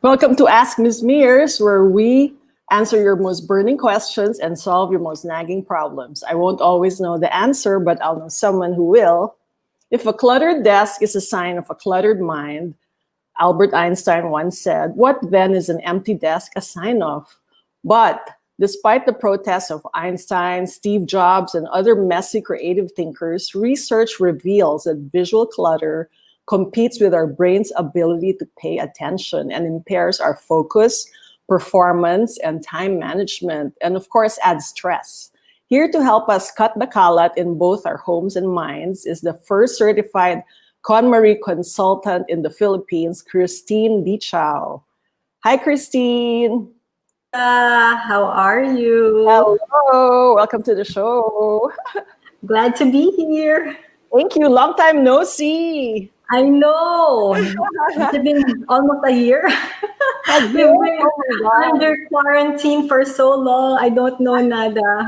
Welcome to Ask Ms. Myrz, where we answer your most burning questions and solve your most nagging problems. I won't always know the answer, but I'll know someone who will. If a cluttered desk is a sign of a cluttered mind, Albert Einstein once said, what then is an empty desk a sign of? But despite the protests of Einstein, Steve Jobs, and other messy creative thinkers, research reveals that visual clutter competes with our brain's ability to pay attention and impairs our focus, performance, and time management, and of course, adds stress. Here to help us cut the kalat in both our homes and minds is the first certified KonMari consultant in the Philippines, Christine Dychiao. Hi, Christine. How are you? Hello. Welcome to the show. Glad to be here. Thank you. Long time no see. I know. It's been almost a year. We've been under quarantine for so long. I don't know nada.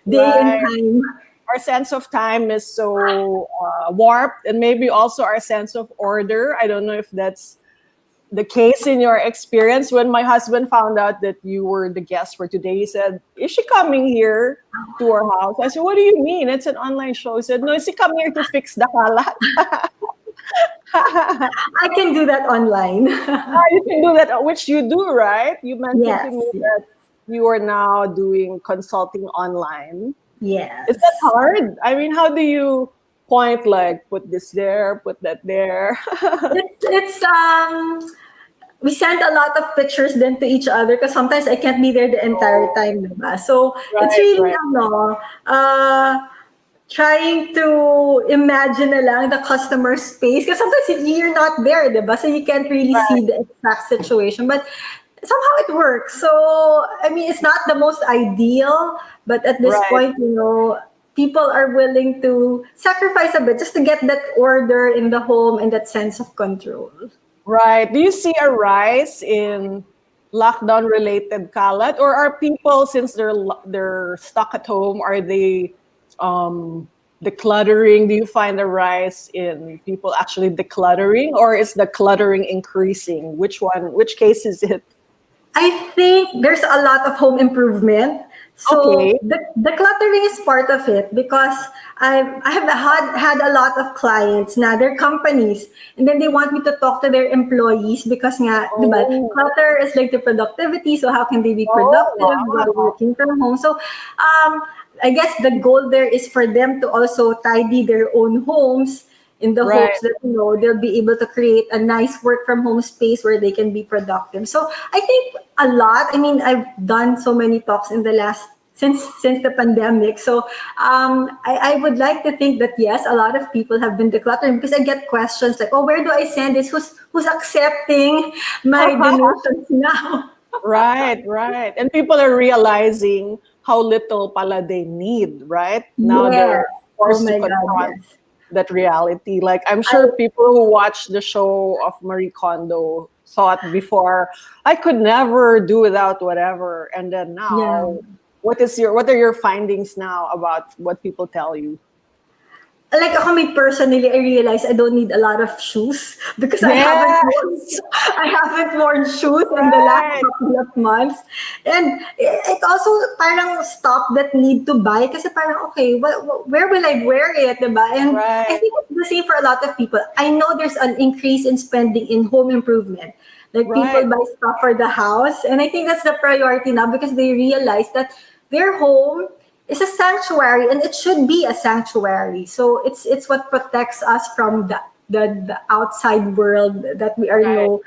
Day and time. Our sense of time is so warped, and maybe also our sense of order. I don't know if that's the case in your experience. When my husband found out that you were the guest for today, he said, is she coming here to our house? I said, what do you mean? It's an online show. He said, no, is she coming here to fix the kalat? I can do that online. You can do that, which you do, right? You mentioned to me that you are now doing consulting online. Yes. Is that hard? I mean, how do you point, like, put this there, put that there? We send a lot of pictures then to each other because sometimes I can't be there the entire time. Diba? So it's really trying to imagine na lang the customer space because sometimes you're not there, diba? So you can't really see the exact situation. But somehow it works. So, I mean, it's not the most ideal, but at this point, people are willing to sacrifice a bit just to get that order in the home and that sense of control. Right. Do you see a rise in lockdown-related kalat, or are people, since they're stuck at home, are they decluttering? Do you find a rise in people actually decluttering, or is the cluttering increasing? Which case is it? I think there's a lot of home improvement. So the cluttering is part of it because I have had a lot of clients na their companies, and then they want me to talk to their employees because diba, clutter is like the productivity. So how can they be productive while working from home? So I guess the goal there is for them to also tidy their own homes in the hopes that they'll be able to create a nice work from home space where they can be productive. So I think a lot. I mean, I've done so many talks in the last since the pandemic. So I would like to think that yes, a lot of people have been decluttering because I get questions like, oh, where do I send this? Who's accepting my donations now? Right. And people are realizing how little pala they need, right? Now they're forced to confront that reality. Like, I'm sure people who watch the show of Marie Kondo thought before, I could never do without whatever. And then now, what are your findings now about what people tell you? Like ako, personally, I realized I don't need a lot of shoes because I haven't worn shoes in the last couple of months. And it also parang stopped that need to buy kasi parang, okay, where will I wear it, diba? And I think it's the same for a lot of people. I know there's an increase in spending in home improvement. Like people buy stuff for the house. And I think that's the priority now because they realize that their home is a sanctuary and it should be a sanctuary. So it's what protects us from the outside world that we are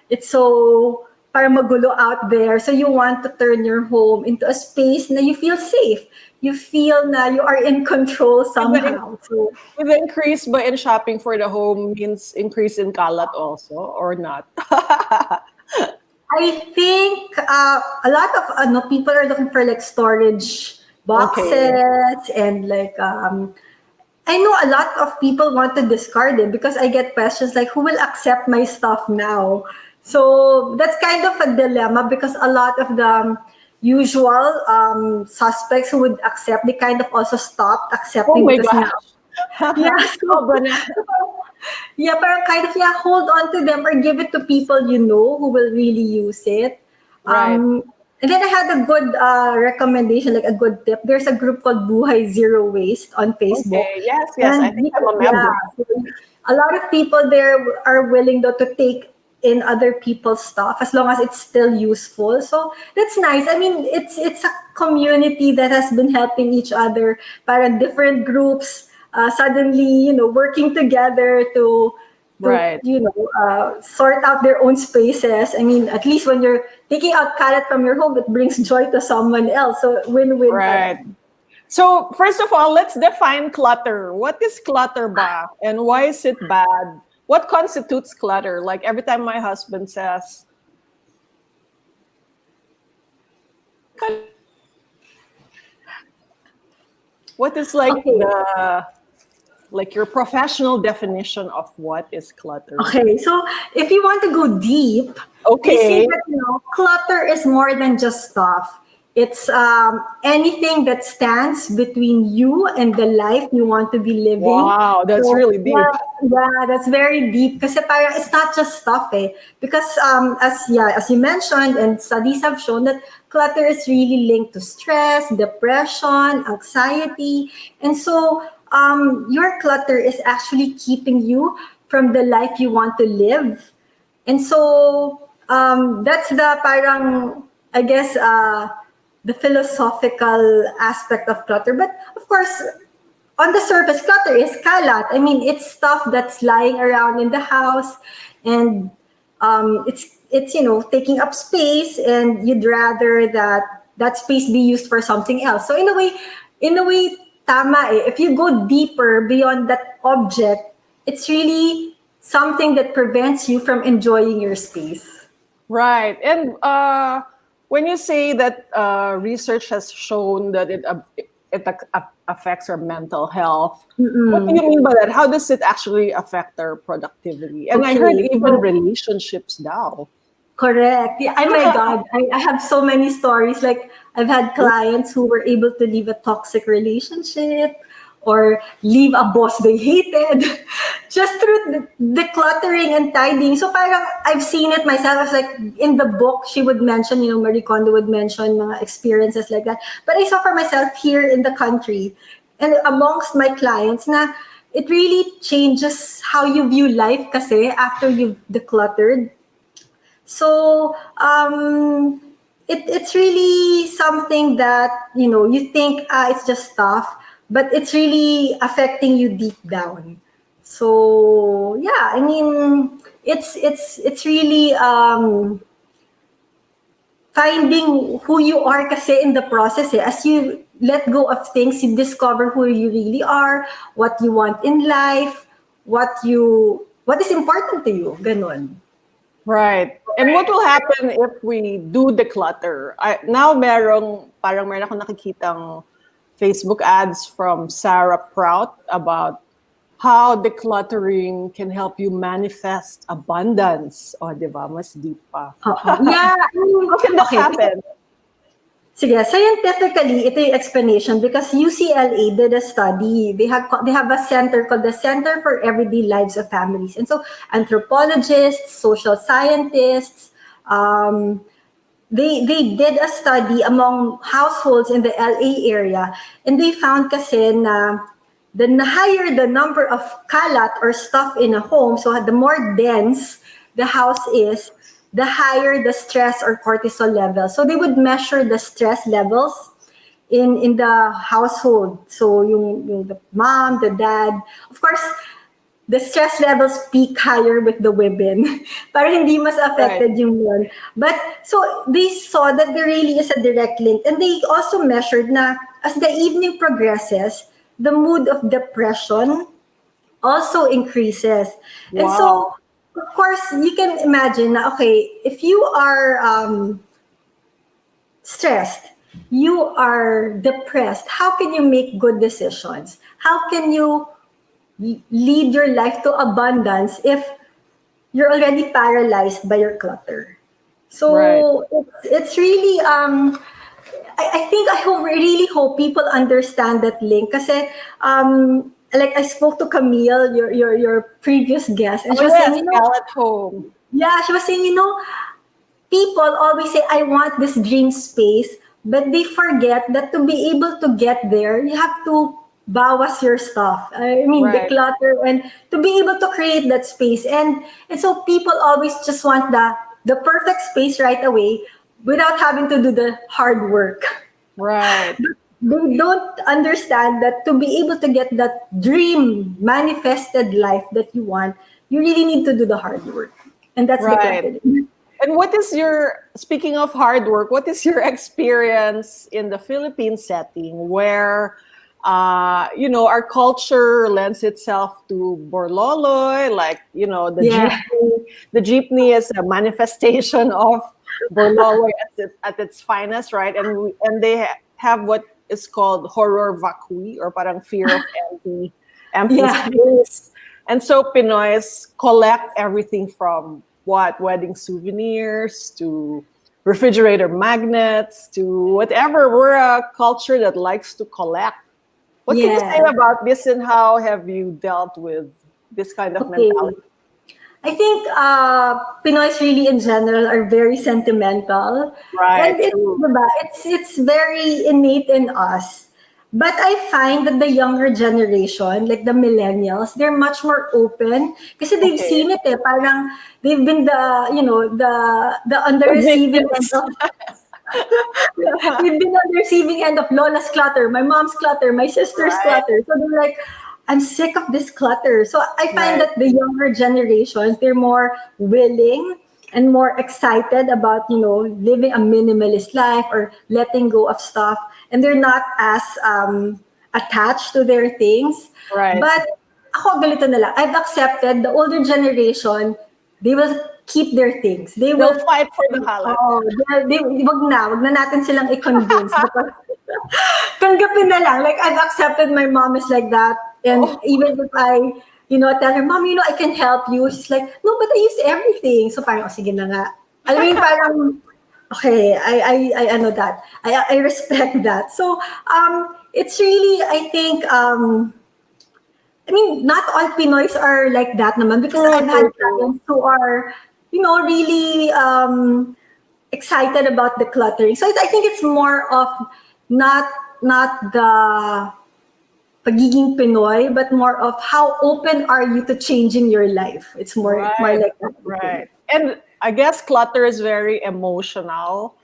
it's so parang magulo out there. So you want to turn your home into a space na you feel safe. You feel na you are in control somehow. So with the increase ba in shopping for the home means increase in kalat also or not? I think a lot of people are looking for like storage boxes and like I know a lot of people want to discard it because I get questions like, who will accept my stuff now? So that's kind of a dilemma because a lot of the usual suspects who would accept, they kind of also stopped accepting. Oh my gosh. Yeah, Yeah, parang kind of, yeah, hold on to them or give it to people you know who will really use it. Right. And then I had a good recommendation, like a good tip. There's a group called Buhay Zero Waste on Facebook. Okay. Yes, yes. I And think I'm a yeah, member. so a lot of people there are willing though to take in other people's stuff as long as it's still useful. So that's nice. I mean, it's a community that has been helping each other. Para different groups suddenly, working together to Right. sort out their own spaces. I mean, at least when you're taking out kalat from your home, it brings joy to someone else. So win-win. Right. So first of all, let's define clutter. What is clutter ba? And why is it bad? What constitutes clutter? Like every time my husband says, what is like Okay. your professional definition of what is clutter? Okay, so if you want to go deep, they say Okay. that clutter is more than just stuff. It's anything that stands between you and the life you want to be living. Wow, that's So really deep. yeah, that's very deep. Kasi parang it's not just stuff, eh. Because as you mentioned, and studies have shown that clutter is really linked to stress, depression, anxiety, and so your clutter is actually keeping you from the life you want to live. And so that's the parang, I guess, the philosophical aspect of clutter. But of course, on the surface, clutter is kalat. I mean, it's stuff that's lying around in the house, and it's taking up space, and you'd rather that space be used for something else. So in a way, tama eh. If you go deeper beyond that object, it's really something that prevents you from enjoying your space. Right. And when you say that research has shown that it affects our mental health, what do you mean by that? How does it actually affect our productivity? And I heard Okay, even so relationships now. correct. Yeah, oh my God. I have so many stories. Like, I've had clients who were able to leave a toxic relationship or leave a boss they hated just through decluttering and tidying. So parang I've seen it myself. I was like, in the book, she would mention, Marie Kondo would mention mga experiences like that. But I saw for myself here in the country and amongst my clients na it really changes how you view life kasi after you've decluttered. So it's really something that you think it's just stuff, but it's really affecting you deep down. So yeah, I mean it's really finding who you are kasi in the process. Eh. As you let go of things, you discover who you really are, what you want in life, what is important to you. Ganon. Right. And what will happen if we do declutter? Now parang meron akong nakikitang Facebook ads from Sarah Prout about how decluttering can help you manifest abundance. O, di ba? Mas deep pa. Yeah. How can that Okay. happen? Sige, scientifically, ito yung explanation because UCLA did a study. They have a center called the Center for Everyday Lives of Families. And so anthropologists, social scientists, they did a study among households in the LA area, and they found kasi na the higher the number of kalat or stuff in a home, so the more dense the house is, the higher the stress or cortisol level. So they would measure the stress levels in the household. So yung the mom, the dad, of course, the stress levels peak higher with the women. Para hindi mas affected yung men. But so they saw that there really is a direct link. And they also measured na as the evening progresses, the mood of depression also increases. Wow. And so, of course, you can imagine na, okay, if you are stressed, you are depressed, how can you make good decisions? How can you lead your life to abundance if you're already paralyzed by your clutter? So it's really I think really hope people understand that link kasi like I spoke to Camille, your previous guest, and Oh she was yes, saying, Gal at home. yeah, she was saying, people always say, I want this dream space, but they forget that to be able to get there, you have to bawas your stuff. I mean, Right. declutter, and to be able to create that space. And so people always just want the perfect space right away without having to do the hard work. Right. They don't understand that to be able to get that dream manifested life that you want, you really need to do the hard work. And that's Right. decluttering. And what is your, speaking of hard work, what is your experience in the Philippine setting where, our culture lends itself to borloloy, like, Yeah. the jeepney is a manifestation of borloloy at its finest, right? And they have what is called horror vacui, or parang fear of empty Yeah. space. And so Pinoys collect everything from what wedding souvenirs to refrigerator magnets to whatever. We're a culture that likes to collect. What can you say Yeah. about this, and how have you dealt with this kind of Okay. mentality? I think Pinoys really in general are very sentimental, Right, and true. it's very innate in us. But I find that the younger generation, like the millennials, they're much more open kasi they've Okay. seen it. Parang they've been the on the The receiving end victims. of We've been on the receiving end of Lola's clutter, my mom's clutter, my sister's Right, clutter. So they're like, I'm sick of this clutter. So I find right, that the younger generations, they're more willing and more excited about, living a minimalist life or letting go of stuff. And they're not as attached to their things. right. But ako, galito na lang. I've accepted the older generation, they will keep their things. They They'll will fight for the halal. Oo, wag na natin silang i-convince because tanggapin na lang. Like, I've accepted my mom is like that. And Oh, even if I, tell her, Mom, I can help you. She's like, no, but I use everything. So parang, sige na nga. Alam mo yung parang, okay, I ano that. I respect that. So, it's really, I think, not all Pinoys are like that naman because true, I've had true, true. clients who are, really excited about decluttering. So I think it's more of not the pagiging Pinoy, but more of how open are you to changing your life. It's more Right, like that. I think. right. And I guess clutter is very emotional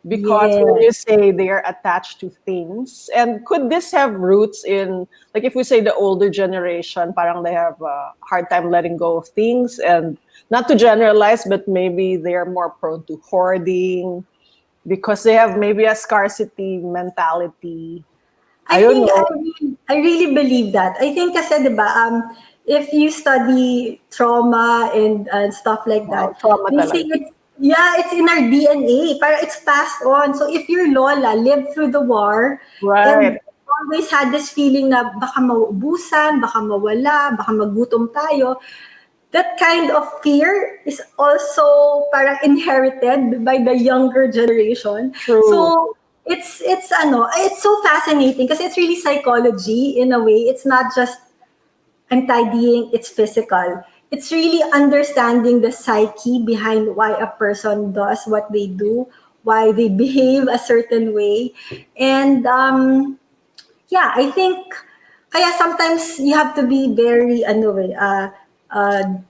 because when Yeah. you say they are attached to things, and could this have roots in, like, if we say the older generation, parang they have a hard time letting go of things, and not to generalize, but maybe they are more prone to hoarding because they have maybe a scarcity mentality. I I don't think know. I really believe that. I think kasi, di ba, if you study trauma and stuff like Wow, that, trauma they say talaga. it's in our DNA. Para it's passed on. So if your lola lived through the war Right, and always had this feeling na baka maubusan, baka mawala, baka magutom tayo, that kind of fear is also parang inherited by the younger generation. true. So it's so fascinating because it's really psychology in a way. It's not just I'm tidying, it's physical. It's really understanding the psyche behind why a person does what they do, why they behave a certain way. And yeah, I think kaya sometimes you have to be very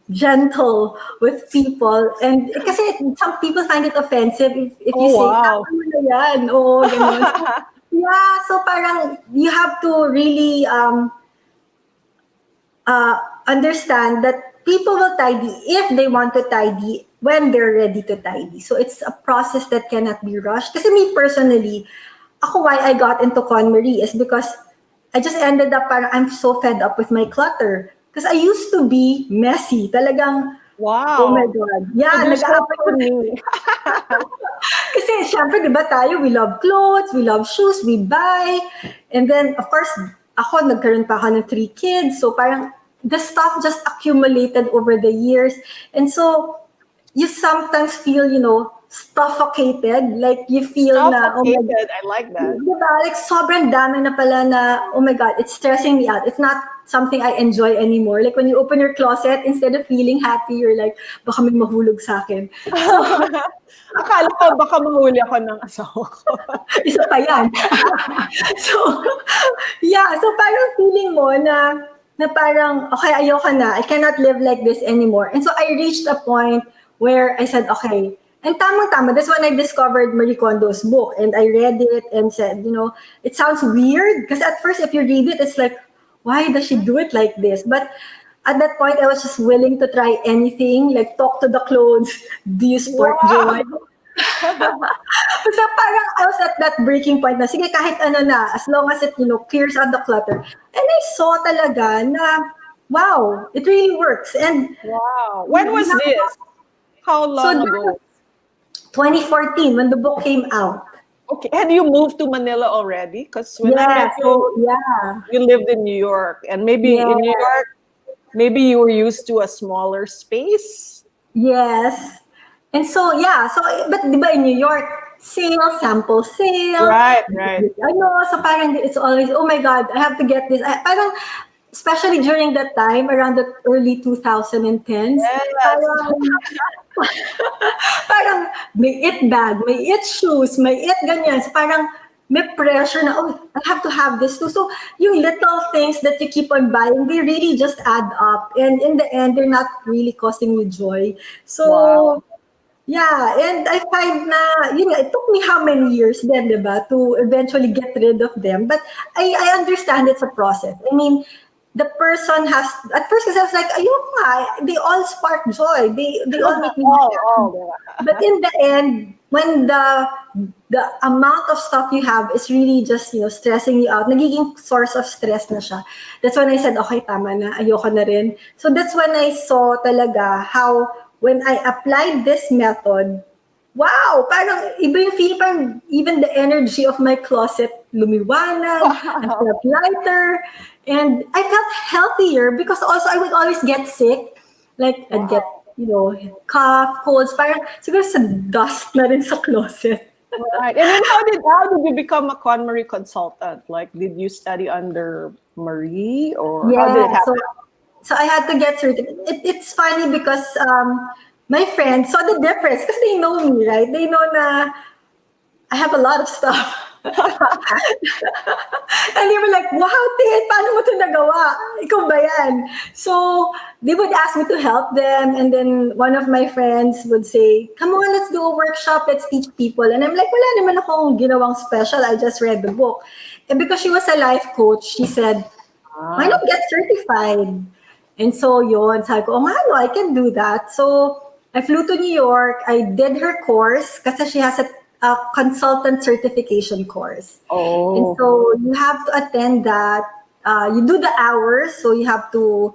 gentle with people. And kasi some people find it offensive if you Oh, say, wow. tama mo na yan, oo, ganun. So, yeah, so parang you have to really understand that people will tidy if they want to tidy when they're ready to tidy. So it's a process that cannot be rushed. Kasi me personally, why I got into KonMari is because I just ended up parang I'm so fed up with my clutter. Because I used to be messy. Talagang, oh my Wow. God. So Yeah, there's hope nag-aaway. for me. Kasi syempre, di ba tayo, we love clothes, we love shoes, we buy. And then, of course, nagkaroon pa ako ng 3 kids. So parang, the stuff just accumulated over the years. And so, you sometimes feel, suffocated. Like, you feel na, oh my God, Suffocated. I like that. diba? Like, sobrang dami na pala na, oh my God, it's stressing me out. It's not something I enjoy anymore. Like, when you open your closet, instead of feeling happy, you're like, baka may mahulog sa akin. So, Akala ko baka mahuli ako ng asawa ko. isa pa yan. So, yeah. So, parang feeling mo na parang, okay, ayoko na. I cannot live like this anymore. And so, I reached a point where I said, okay. And tamang-tama, that's when I discovered Marie Kondo's book. And I read it and said, it sounds weird. Because at first, if you read it, it's like, why does she do it like this? But at that point, I was just willing to try anything, like talk to the clothes, do you sport joy? So parang I was at that breaking point na, sige, kahit ano na, as long as it, clears out the clutter. And I saw talaga na, wow, it really works. And Wow. When was this? How long ago? 2014, when the book came out. Okay. Had you moved to Manila already? Because when I met you, you lived in New York. And maybe in New York, maybe you were used to a smaller space. Yes. And so, but diba in New York, sample sale. Right. So parang it's always, oh my God, I have to get this. Parang, especially during that time, around the early 2010s, Yes. parang may it bag, may it shoes, may it ganyan. So parang may pressure na, oh, I have to have this too. So yung little things that you keep on buying, they really just add up. And in the end, they're not really causing you joy. So, yeah, and I find na, it took me how many years then, diba, to eventually get rid of them. But I understand it's a process. I mean, the person has, at first, because I was like, ayun nga, they all spark joy. They all make me happy. But in the end, when the amount of stuff you have is really just, stressing you out, nagiging source of stress na siya. That's when I said, okay, tama na, ayoko na rin. So that's when I saw talaga how, when I applied this method, wow, parang iba yung feel, parang even the energy of my closet lumiwanag, I felt lighter, and I felt healthier because also I would always get sick. Like, I'd get, cough, colds, parang siguro sa dust na rin sa closet. Right. And then how did you become a KonMari consultant? Like, did you study under Marie, or how did it happen? So I had to get certified. It's funny because my friends saw the difference because they know me, right? They know na I have a lot of stuff. And they were like, wow, Tin, paano mo ito nagawa? Ikaw ba yan? So they would ask me to help them. And then one of my friends would say, come on, let's do a workshop. Let's teach people. And I'm like, wala naman akong ginawang special. I just read the book. And because she was a life coach, she said, why not get certified? And so yun, sabi ko, oh nga, no, I can do that. So I flew to New York. I did her course kasi she has a consultant certification course. Oh. And so you have to attend that. You do the hours, so you have to,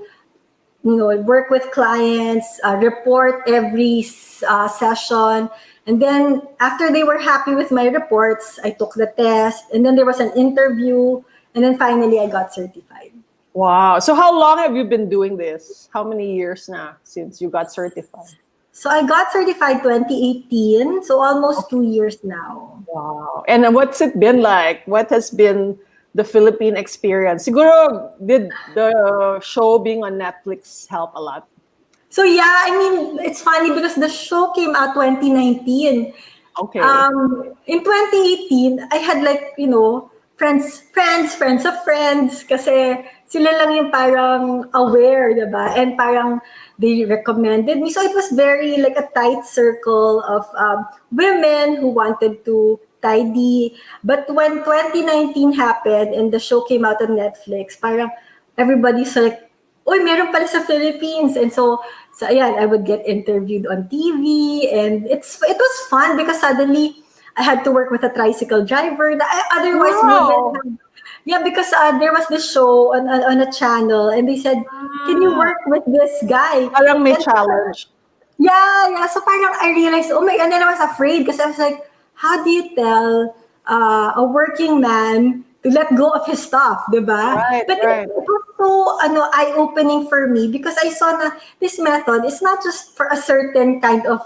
work with clients, report every session. And then after they were happy with my reports, I took the test. And then there was an interview. And then finally, I got certified. Wow. So how long have you been doing this? How many years now since you got certified? So I got certified 2018, so almost 2 years now. Wow. And what's it been like? What has been the Philippine experience? Siguro, did the show being on Netflix help a lot? So yeah, I mean, it's funny because the show came out 2019. Okay. In 2018, I had like, friends of friends kasi sila lang yung parang aware, diba? And parang they recommended me. So it was very like a tight circle of women who wanted to tidy. But when 2019 happened and the show came out on Netflix, parang everybody's like, uy, meron pala sa Philippines. And so ayan, I would get interviewed on TV. And it was fun because suddenly I had to work with a tricycle driver that I otherwise wouldn't have. Yeah, because there was this show on a channel and they said, can you work with this guy? Parang may challenge. Yeah. So parang I realized, oh my God, and then I was afraid because I was like, how do you tell a working man to let go of his stuff, diba? Right, but right. It was so eye-opening for me because I saw na this method is not just for a certain kind of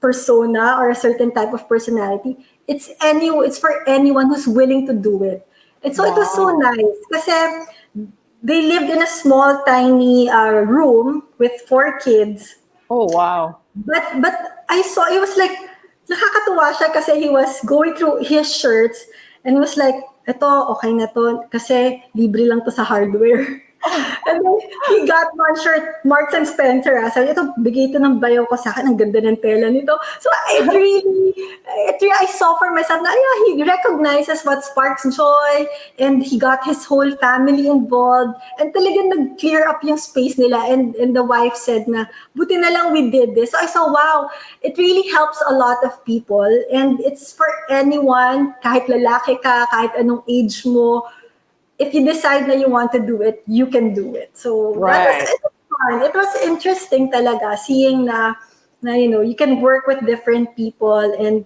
persona or a certain type of personality. It's for anyone who's willing to do it. And so it was so Wow. nice kasi they lived in a small, tiny room with 4 kids. Oh, wow. But I saw it was like nakakatuwa siya kasi he was going through his shirts and was like, eto, okay na to kasi libre lang to sa hardware. And then he got one shirt, Marks and Spencer. Sabi, ito, bigay ito ng bayaw ko sa akin. Ang ganda ng tela nito. So I saw for myself na, yeah, he recognizes what sparks joy and he got his whole family involved. And talagang nag-clear up yung space nila. And the wife said na, buti na lang we did this. So I saw, wow, it really helps a lot of people. And it's for anyone, kahit lalaki ka, kahit anong age mo, if you decide that you want to do it, you can do it. So Right. it was fun. It was interesting talaga seeing na you can work with different people and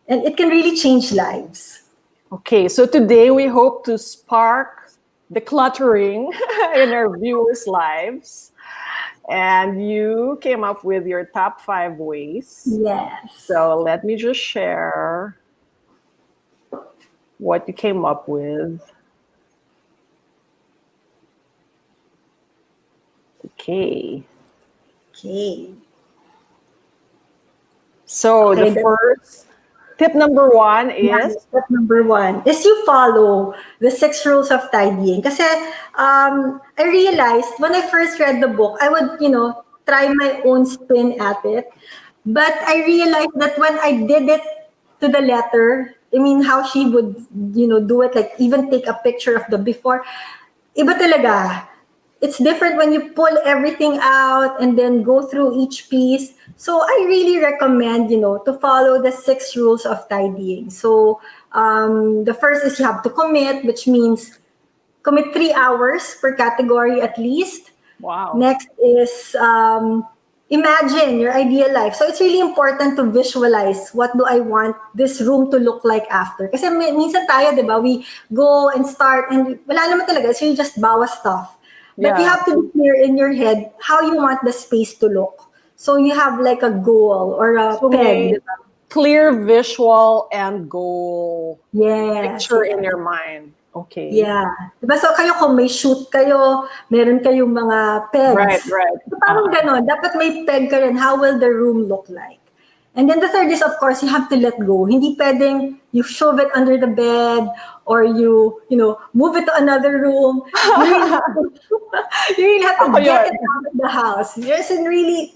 it can really change lives. Okay, so today we hope to spark decluttering in our viewers' lives. And you came up with your top 5 ways. Yes. So let me just share what you came up with. Okay. So Okay, the first tip number 1 is Step number 1 is you follow the 6 rules of tidying. Kasi I realized when I first read the book, I would, try my own spin at it. But I realized that when I did it to the letter, I mean, how she would, do it, like even take a picture of the before, iba talaga. It's different when you pull everything out and then go through each piece. So I really recommend, to follow the 6 rules of tidying. So the first is you have to commit, which means commit 3 hours per category at least. wow. Next is imagine your ideal life. So it's really important to visualize what do I want this room to look like after. Kasi minsan tayo, di ba, we go and start and wala naman talaga. It's really just bawa stuff. But you Yeah. have to be clear in your head how you want the space to look. So you have like a goal or a So peg. may Diba? clear visual and goal Yes. picture in your mind. Okay. Yeah. Diba? So kayo kung may shoot kayo, meron kayong mga pegs. Right. So parang ganon. Dapat may peg ka rin. How will the room look like? And then the third is, of course, you have to let go. Hindi pwedeng you shove it under the bed or you move it to another room. You really have to Ako get yun. it out of the house. Yes, and really,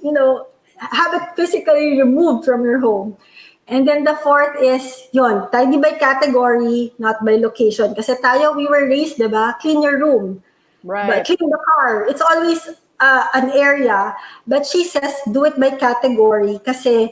have it physically removed from your home. And then the fourth is, tidy by category, not by location. Kasi tayo, we were raised, diba? Clean your room. Right. But clean the car. It's always an area. But she says, do it by category. Kasi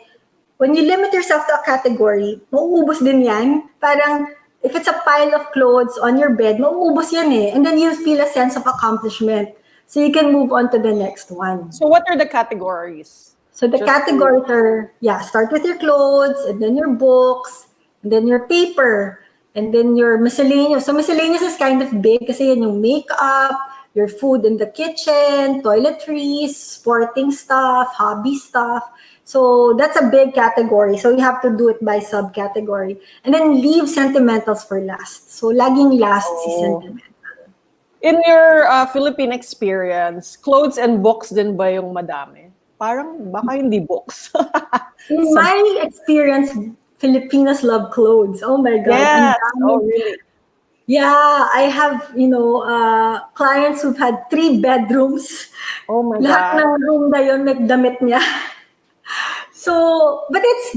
when you limit yourself to a category, mauubos din yan. Parang, if it's a pile of clothes on your bed, mauubos yan eh. And then you'll feel a sense of accomplishment. So you can move on to the next one. So what are the categories? So the Just categories are, start with your clothes, and then your books, and then your paper, and then your miscellaneous. So miscellaneous is kind of big kasi yan yung makeup, your food in the kitchen, toiletries, sporting stuff, hobby stuff. So that's a big category. So you have to do it by subcategory. And then leave sentimentals for last. So laging last si sentimental. In your Philippine experience, clothes and books din ba yung madami? Parang baka hindi books. In my experience, Filipinos love clothes. Oh my God. Yes. Ang dami. Oh, really? Yeah, I have, clients who've had 3 bedrooms. Oh my Lahat God. ng room na yun, may damit niya. So, but it's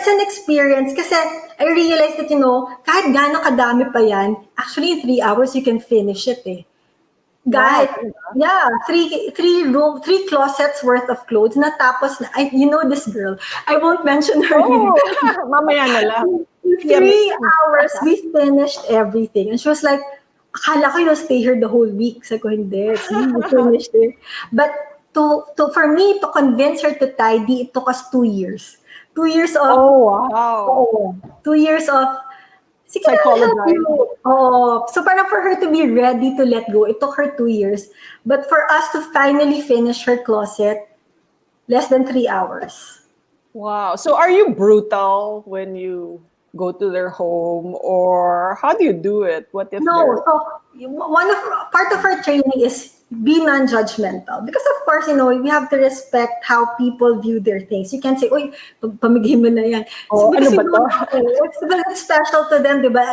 an experience kasi I realized that, kahit gaano kadami pa yan, actually in 3 hours you can finish it eh. Kahit, yeah, 3 closets worth of clothes natapos na, this girl, I won't mention her name. Oh, mamaya na lang. In 3 hours, we finished everything. And she was like, akala ko stay here the whole week. Sabi ko, hindi. We finished it. But for me, to convince her to tidy, it took us 2 years. 2 years of... Oh, wow. 2 years of... Psychology. So parang for her to be ready to let go, it took her 2 years. But for us to finally finish her closet, less than 3 hours. Wow. So are you brutal when you go to their home, or how do you do it? What if No, they're so one of part of our training is be non-judgmental because of course we have to respect how people view their things. You can't say, "Oy, pamigay mo na yan," so, oh, ano because you ba to? don't know. It's special to them, diba?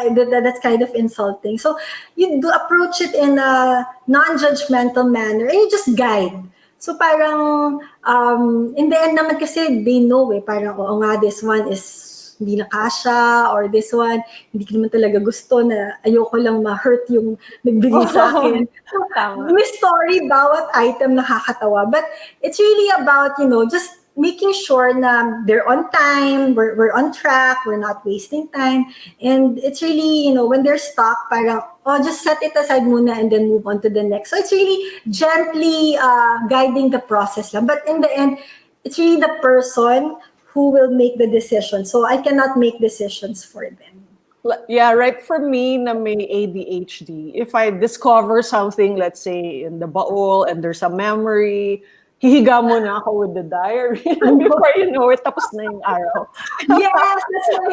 That's kind of insulting. So you do approach it in a non-judgmental manner and you just guide. So parang in the end naman kasi they know parang oo nga this one is hindi na kasha or this one hindi ko naman talaga gusto na ayoko lang ma-hurt yung nagbigay sa akin. So, Tama. may story bawat item nakakatawa. But it's really about, just making sure na they're on time, we're on track, we're not wasting time. And it's really, when they're stuck, parang, oh, just set it aside muna and then move on to the next. So it's really gently guiding the process lang. But in the end, it's really the person who will make the decision. So I cannot make decisions for them. Yeah, right. For me, na may ADHD, if I discover something, let's say in the baul, and there's a memory, hihiga muna ako with the diary before you know it, tapos na yung araw. Yes, that's why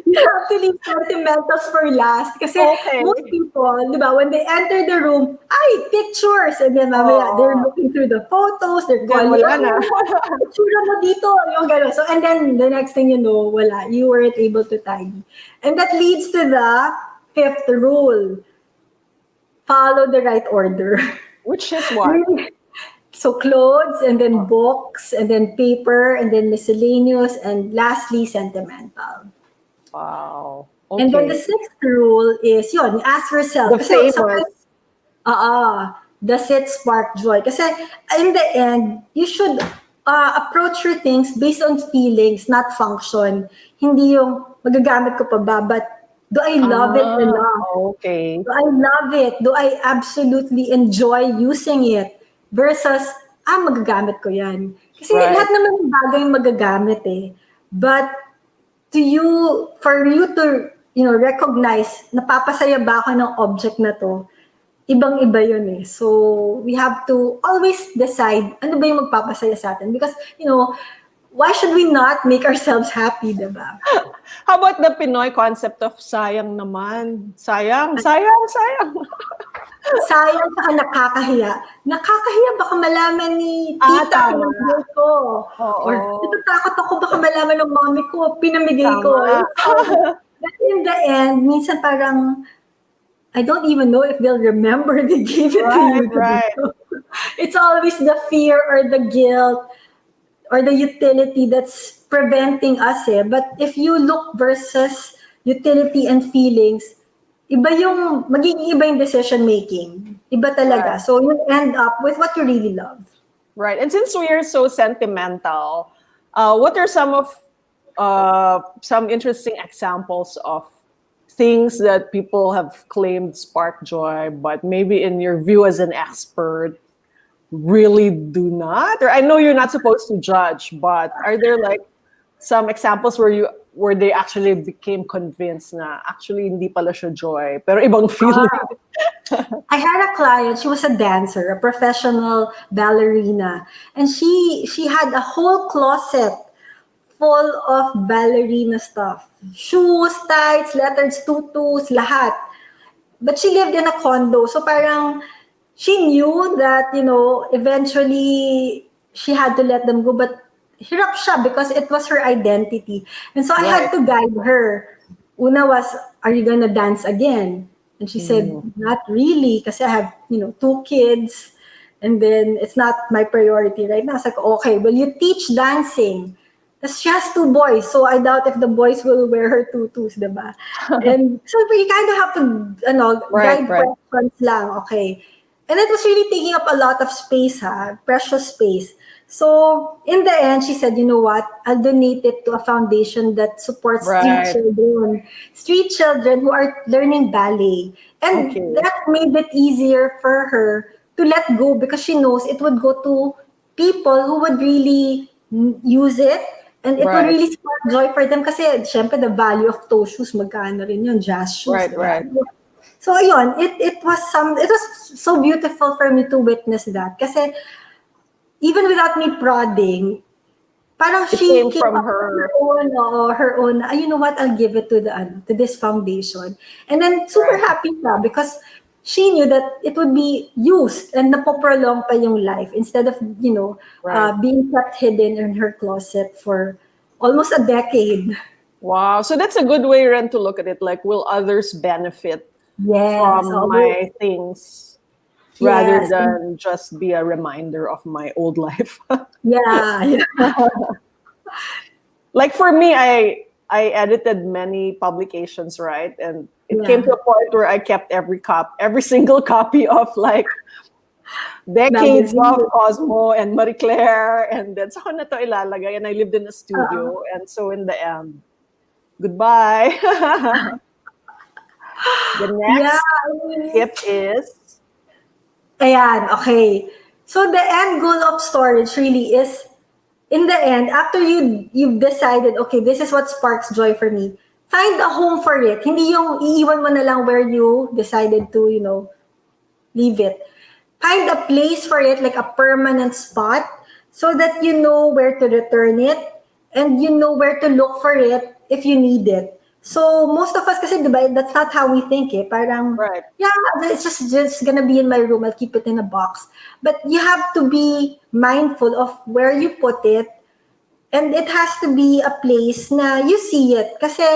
you have to leave sentimentals for last. Kasi Okay. most people, di ba, when they enter the room, ay, pictures! And then mamaya, they're looking through the photos, they're Then calling, wala na. picture mo dito, yung gano'n. So, and then the next thing you know, wala, you weren't able to tidy. And that leads to the fifth rule. Follow the right order. Which is what? So clothes, and then books, and then paper, and then miscellaneous, and lastly, sentimental. Wow. And then the Okay. sixth rule is, yun, ask yourself. The Kasi famous. does it spark joy? Kasi in the end, you should approach your things based on feelings, not function. Hindi yung magagamit ko pa ba, but do I love it enough? Okay. Do I love it? Do I absolutely enjoy using it? Versus, magagamit ko yan. Kasi Right. lahat naman ng bagay magagamit eh. But for you to, recognize, napapasaya ba ako ng object na to? Ibang-iba yun eh. So, we have to always decide ano ba yung magpapasaya sa atin. Because, why should we not make ourselves happy, diba? How about the Pinoy concept of sayang naman? Sayang, sayang, sayang. Sayang saka nakakahiya. Nakakahiya baka malaman ni tita Tama. pinamigay ko. Oo. Or natatakot ako baka malaman ng mommy ko, pinamigay ko. Tama. But in the end, minsan parang, I don't even know if they'll remember they gave it to you. Right. It's always the fear or the guilt or the utility that's preventing us eh. But if you look versus utility and feelings, magiging iba yung decision making. Iba talaga. Right. So you end up with what you really love. Right. And since we are so sentimental, what are some interesting examples of things that people have claimed spark joy, but maybe in your view as an expert, really do not? Or I know you're not supposed to judge, but are there like some examples where they actually became convinced na actually hindi pala siya joy, pero ibang feeling? I had a client, she was a dancer, a professional ballerina, and she had a whole closet full of ballerina stuff. Shoes, tights, letters, tutus, lahat. But she lived in a condo, so parang she knew that, eventually she had to let them go, but hirap siya because it was her identity. And so I had to guide her. Una was, are you gonna dance again? And she said, not really, kasi I have, 2 kids, and then it's not my priority right now. I was like, okay, well, you teach dancing. She has 2 boys, so I doubt if the boys will wear her tutus, diba? And so you kind of have to, guide questions lang, okay? And it was really taking up a lot of space, precious space. So in the end, she said, you know what? I'll donate it to a foundation that supports street children who are learning ballet. And that made it easier for her to let go because she knows it would go to people who would really use it. And it would really spark joy for them kasi syempre the value of toe shoes, magkano rin yun, jazz shoes. Right. So ayun, it was so beautiful for me to witness that kasi even without me prodding, parang It she came came from up with her. her own, you know what, I'll give it to to this foundation. And then super Right. happy siya because she knew that it would be used and napoprolong pa yung life instead of, Right. being kept hidden in her closet for almost a decade. Wow. So that's a good way, Ren, to look at it. Like, will others benefit Yes. from my things rather Yes. than just be a reminder of my old life? Yeah. Yeah. Like for me, I edited many publications, right? And it came to Yeah. a point where I kept every single copy of like decades of Magazine. Cosmo and Marie Claire, and then saka na to ilalagay. And I lived in a Uh, studio, and so in the end, goodbye. The yeah. next I mean, tip is ayan, okay. So the end goal of storage really is, in the end, after you've decided, okay, this is what sparks joy for me, find a home for it. Hindi yung iiwan mo na lang where you decided to, leave it. Find a place for it, like a permanent spot, so that you know where to return it and you know where to look for it if you need it. So most of us kasi, diba, that's not how we think eh. Parang, right. yeah, it's just gonna be in my room. I'll keep it in a box. But you have to be mindful of where you put it, and it has to be a place na you see it. Kasi,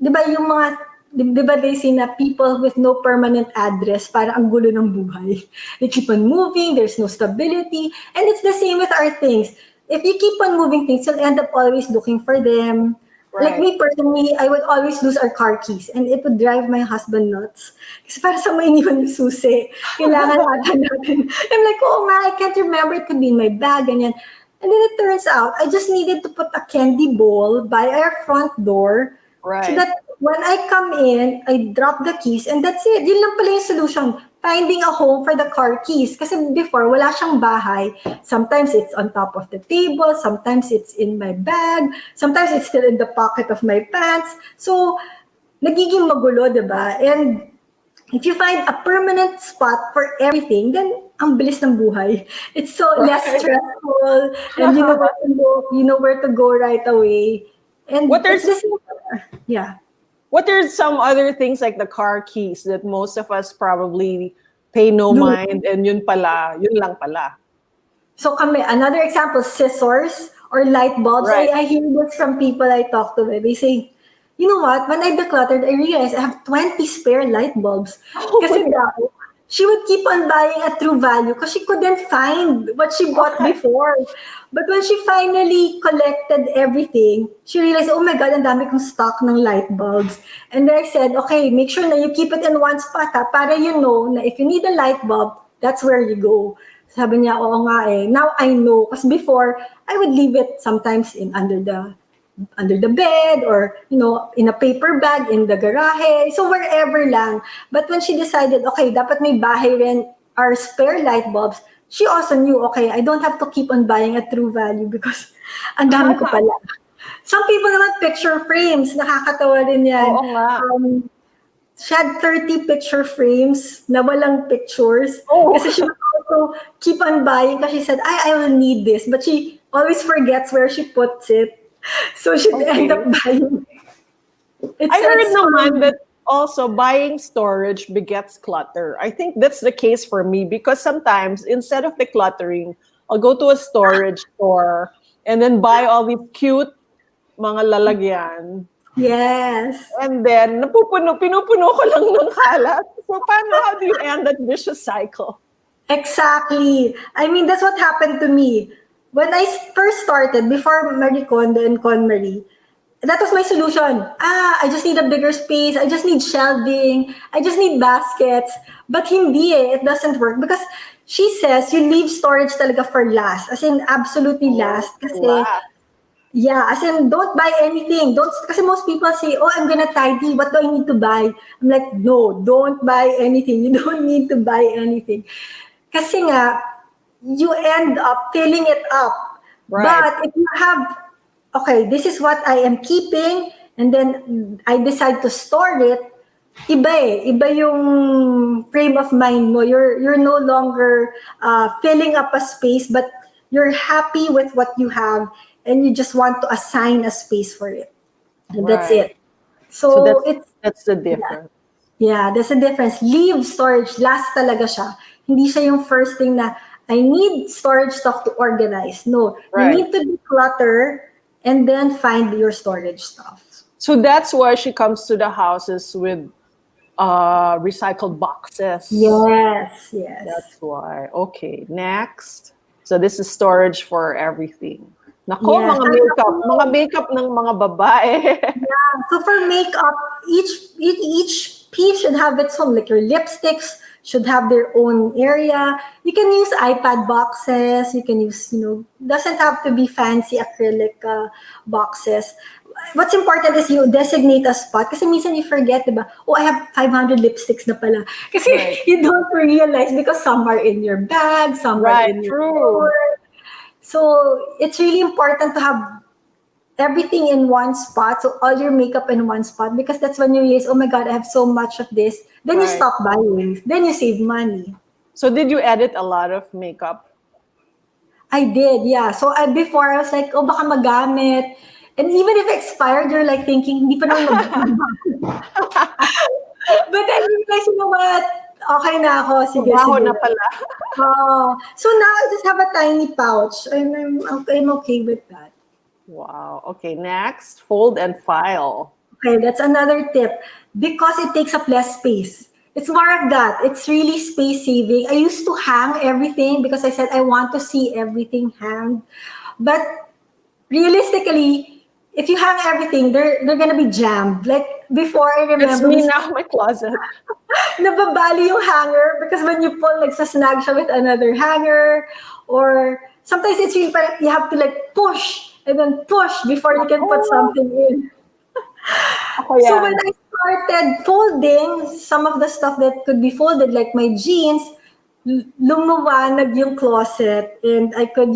di ba yung mga, di ba they say na people with no permanent address, parang ang gulo ng buhay. They keep on moving, there's no stability. And it's the same with our things. If you keep on moving things, you'll end up always looking for them. Like Right. me personally, I would always lose our car keys and it would drive my husband nuts. Kasi para sa may iniwan yung susi, kailangan natin. I'm like, oh nga, I can't remember. It could be in my bag, ganyan. And then it turns out, I just needed to put a candy bowl by our front door so Right. that when I come in, I drop the keys and that's it. Yun lang pala yung solution. Finding a home for the car keys. Kasi before, wala siyang bahay. Sometimes it's on top of the table. Sometimes it's in my bag. Sometimes it's still in the pocket of my pants. So, nagiging magulo, diba? And if you find a permanent spot for everything, then ang bilis ng buhay. It's so less Right. stressful, and you know where to go, right away. And What are it's the same. Yeah. what are some other things like the car keys that most of us probably pay no Lu- mind, and yun lang pala. So another example, scissors or light bulbs. Right. I hear this from people I talk to. They say, you know what? When I decluttered, I realized I have 20 spare light bulbs. Oh my Kasi daw, she would keep on buying at true value because she couldn't find what she bought God. before. But when she finally collected everything, she realized, oh my God, ang dami kong stock ng light bulbs. And then I said, okay, make sure na you keep it in one spot ha, para you know na if you need a light bulb, that's where you go. Sabi niya, oo nga eh. Now I know. Because before, I would leave it sometimes in under the bed or, in a paper bag in the garahe. So wherever lang. But when she decided, okay, dapat may bahay rin or spare light bulbs, she also knew, okay, I don't have to keep on buying at true value because ang dami ko pala. Some people naman picture frames. Nakakatawa rin yan. Oo nga. She had 30 picture frames na walang pictures. Oh. Kasi she would also keep on buying because she said, I will need this. But she always forgets where she puts it. So she'd end up buying. I heard naman that also buying storage begets clutter. I think that's the case for me because sometimes instead of decluttering, I'll go to a storage store and then buy all these cute mga lalagyan. Yes. And then, pinupuno ko lang ng kalat. So, how do you end that vicious cycle? Exactly. I mean, that's what happened to me. When I first started, before Marie Kondo and KonMari, that was my solution. I just need a bigger space. I just need shelving. I just need baskets. But hindi eh. It doesn't work because she says you leave storage talaga for last. As in, absolutely last. Kasi, yeah, as in, don't buy anything. Kasi most people say, oh, I'm gonna tidy. What do I need to buy? I'm like, no, don't buy anything. You don't need to buy anything. Kasi nga, you end up filling it up. Right. But if you have, okay, this is what I am keeping, and then I decide to store it, iba eh. Iba yung frame of mind mo. You're no longer filling up a space, but you're happy with what you have and you just want to assign a space for it. And that's Right. it. So So that's the difference. yeah, there's a difference. Leave storage, last talaga siya. Hindi siya yung first thing na, I need storage stuff to organize. No, you Right. need to declutter and then find your storage stuff. So that's why she comes to the houses with recycled boxes. Yes. That's why. Okay, next. So this is storage for everything. Nako, Yes. mga makeup ng mga babae. So for makeup, each piece should have its own. Like your lipsticks should have their own area. You can use iPad boxes. You can use, doesn't have to be fancy acrylic boxes. What's important is you designate a spot. Kasi minsan you forget, diba? Oh, I have 500 lipsticks na pala. Kasi Right. you don't realize because some are in your bag, some are Right, in your true. drawer. So it's really important to have everything in one spot, so all your makeup in one spot, because that's when you realize, oh my god, I have so much of this. Then you Right. stop buying, then you save money. So did you edit a lot of makeup? I did, yeah. So before I was like, oh baka magamit, and even if expired, you're like thinking hindi pa naman but then you realize, you know what, okay na ako, sige. Baho na pala. So now I just have a tiny pouch and I'm okay with that. Wow. Okay, next, fold and file. Okay, that's another tip. Because it takes up less space. It's more of that. It's really space saving. I used to hang everything because I said I want to see everything hanged. But realistically, if you hang everything, they're gonna be jammed. Like before, I It's remember me now, my closet. nababali yung hanger because when you pull, nagsasnag siya with another hanger, or sometimes it's really parang you have to like push and then push before you can put something in. Ako So yan. when I started folding some of the stuff that could be folded, like my jeans, lumuwanag yung closet, and I could,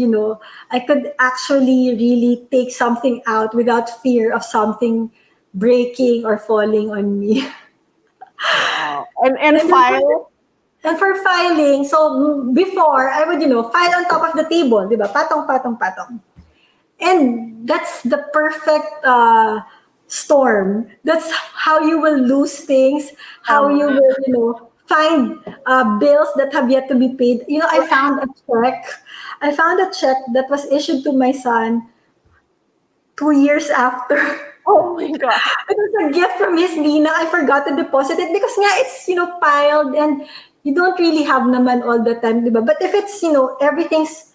I could actually really take something out without fear of something breaking or falling on me. Wow. And file? And for filing, so before I would, file on top of the table, di ba? Patong, patong, patong. And that's the perfect storm. That's how you will lose things, how you will, find bills that have yet to be paid. I found a check. I found a check that was issued to my son 2 years after. Oh my God. It was a gift from his Nina. I forgot to deposit it because nga it's, piled and you don't really have naman all the time, diba? But if it's, everything's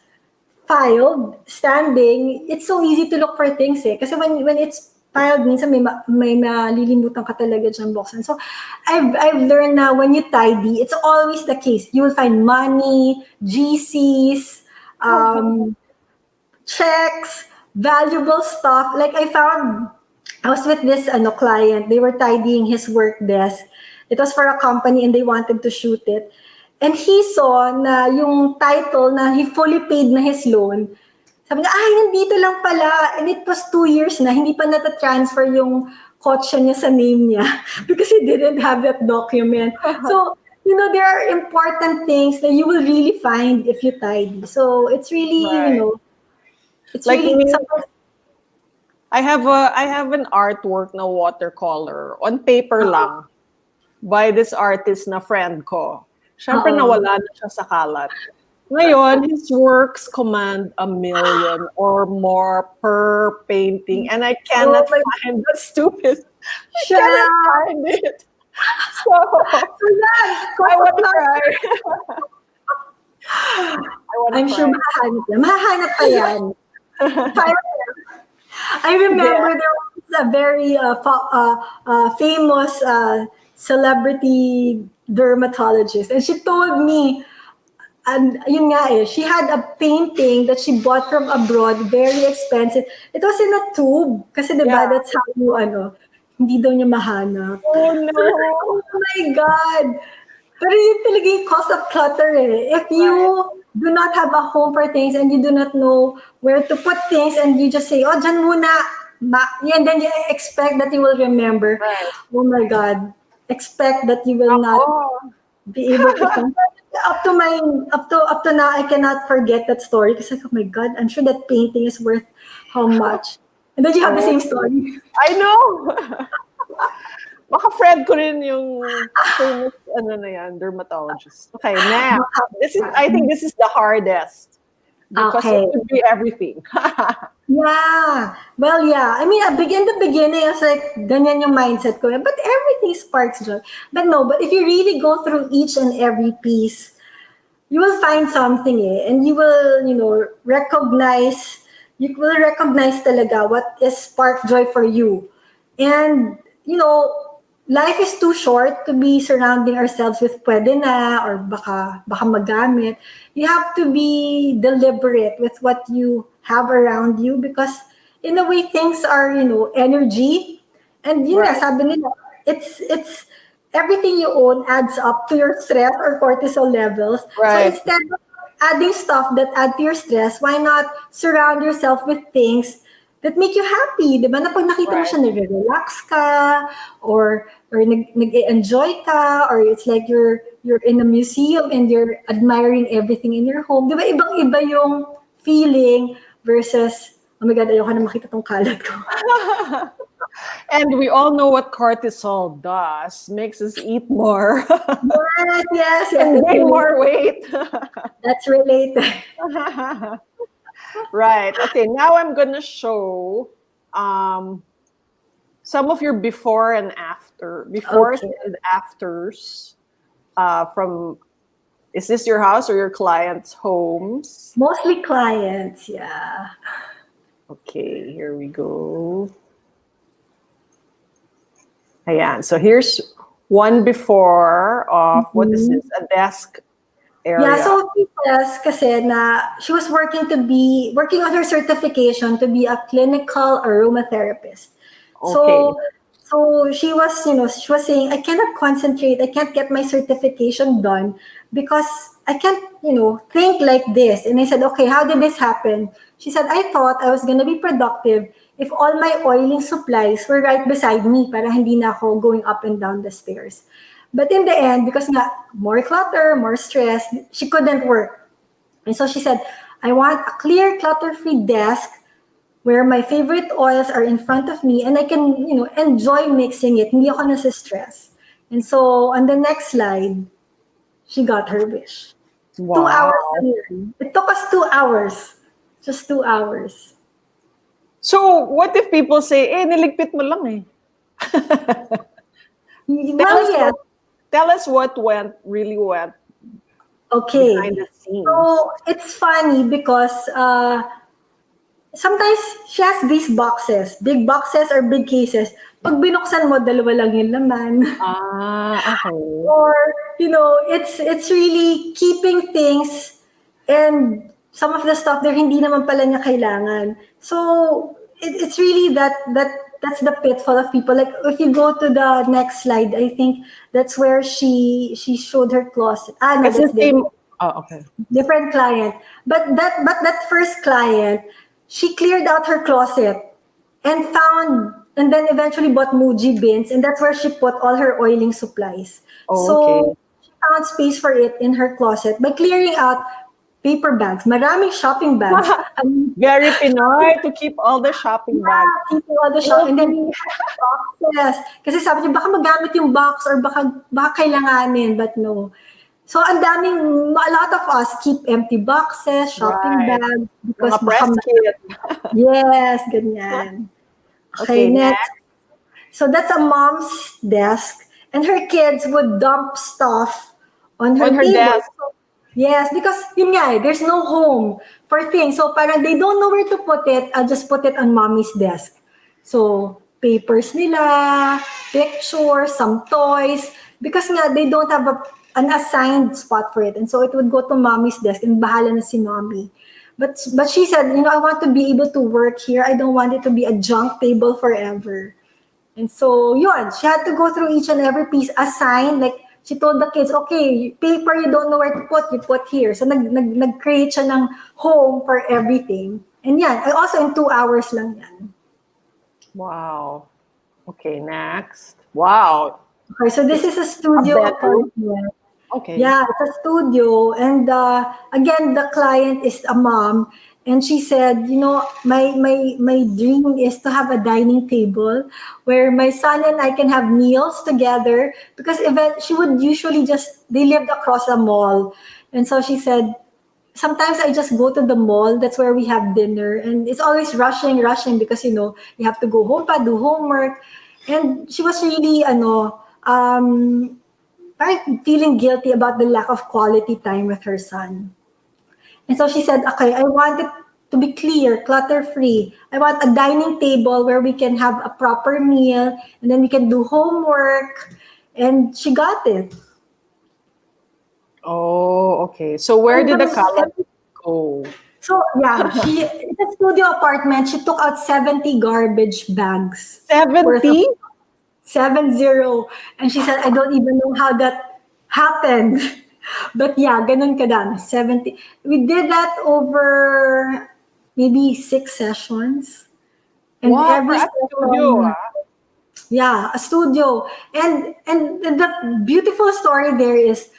filed, standing, it's so easy to look for things eh. Kasi when it's filed, minsan may malilimutan ka talaga dyan buksan. So I've learned na when you tidy, it's always the case. You will find money, GCs, checks, valuable stuff. Like I was with this client. They were tidying his work desk. It was for a company and they wanted to shoot it. And he saw na yung title na he fully paid na his loan. Sabi niya, nandito lang pala. And it was 2 years na, hindi pa nata-transfer yung kotse niya sa name niya because he didn't have that document. So, there are important things that you will really find if you tidy. So, it's really, Right. it's Like really... me, I have an artwork na watercolor on paper lang by this artist na friend ko. Siyempre nawala na siya sa kalat. Ngayon, his works command $1 million or more per painting, and I cannot find that stupid. I cannot find it. So I want to try. I'm sure mahahanap yan. Mahahanap pa yan. I remember there was a very famous celebrity dermatologist, and she told me, and yun nga she had a painting that she bought from abroad, very expensive. It was in a tube, kasi diba, that's how you, hindi daw niya mahanap. Oh no! Oh my God! Pero yun talaga yung cost of clutter eh. If you do not have a home for things and you do not know where to put things and you just say, dyan muna, and then you expect that you will remember. Right. Oh my God. Expect that you will not be able to find. up to now, I cannot forget that story because like, oh my God, I'm sure that painting is worth how much. And then you have the same story. I know. Baka friend ko rin yung famous, dermatologist. Okay, now, I think this is the hardest. Because Okay. it could be everything. Yeah. Well, yeah. I mean, in the beginning, I was like, ganyan yung mindset ko. But everything sparks joy. But no, but if you really go through each and every piece, you will find something and you will, recognize talaga what is spark joy for you. And, life is too short to be surrounding ourselves with pwede na or baka magamit. You have to be deliberate with what you have around you because in a way things are, energy. And yun nga, Right. sabi nila, it's everything you own adds up to your stress or cortisol levels. So Right. instead of adding stuff that add to your stress, why not surround yourself with things that make you happy, di ba? Na pag nakita mo Right. siya, nag-relax ka, or nag-enjoy ka, or it's like you're in a museum and you're admiring everything in your home. Di ba? Ibang-iba yung feeling versus, oh my God, ayoko na makita tong kalat ko. And we all know what cortisol does. Makes us eat more. Yes. And That's gain related. more weight. That's related. Right. Okay, now I'm going to show some of your before and befores Okay. and afters from, is this your house or your clients' homes? Mostly clients, yeah. Okay, here we go. Ayan. So here's one before of, what is this? A desk area. Yeah, so she says kasi na she was working on her certification to be a clinical aromatherapist. Okay. So she was, she was saying, I cannot concentrate, I can't get my certification done because I can't, think like this. And I said, okay, how did this happen? She said, I thought I was gonna be productive if all my oiling supplies were right beside me para hindi na ako going up and down the stairs. But in the end, because nga, more clutter, more stress, she couldn't work. And so she said, I want a clear, clutter-free desk where my favorite oils are in front of me and I can, enjoy mixing it. Hindi ako nasa-stress. And so on the next slide, she got her wish. 2 hours Wow. lang yun. It took us 2 hours. Just 2 hours. So what if people say, niligpit mo lang eh. Well, yes. Tell us what really went Okay. behind the scenes. So it's funny because sometimes she has these boxes, big boxes or big cases. Pag binuksan mo, dalawa lang yung laman. Okay. Or, it's really keeping things and some of the stuff there hindi naman pala niya kailangan. So it's really that's the pitfall of people. Like if you go to the next slide, I think that's where she showed her closet. No, It's the that's same. Oh, okay. different client. But that first client, she cleared out her closet and then eventually bought Muji bins, and that's where she put all her oiling supplies. Oh, So okay. she found space for it in her closet by clearing out paper bags, maraming shopping bags. Very Pinoy to keep all the shopping bags. People all the shop, and then boxes. Kasi sabi niya, baka magamit yung box or baka kailanganin, but no. So, a lot of us keep empty boxes, shopping Right. bags, because Mga press kit. yes, ganyan. Okay, next. So, that's a mom's desk, and her kids would dump stuff on her table. Desk. Yes, because yun nga there's no home for things. So, parang they don't know where to put it, I'll just put it on mommy's desk. So, papers nila, pictures, some toys, because nga they don't have an assigned spot for it. And so it would go to mommy's desk and bahala na si mommy. But she said, I want to be able to work here. I don't want it to be a junk table forever. And so, yun, she had to go through each and every piece, assign, like, she told the kids, okay, paper you don't know where to put, you put here. So, nag-create siya ng home for everything. And yan, also in 2 hours lang yan. Wow. Okay, next. Wow. Okay, so this is a studio bedroom? apartment. Okay. Yeah, it's a studio. And again, the client is a mom. And she said, my dream is to have a dining table where my son and I can have meals together. Because she would usually they lived across a mall. And so she said, sometimes I just go to the mall. That's where we have dinner. And it's always rushing because, you have to go home, do homework. And she was really, parang feeling guilty about the lack of quality time with her son. And so she said, okay, I want it to be clear, clutter-free. I want a dining table where we can have a proper meal and then we can do homework. And she got it. Oh, okay. So where did the color go? So yeah, it's a studio apartment. She took out 70 garbage bags. Worth of 70? 70. And she said, I don't even know how that happened. But yeah, ganun kadami. 70. We did that over maybe 6 sessions. And Wow, every for a studio, session, yeah, a studio. And the beautiful story there is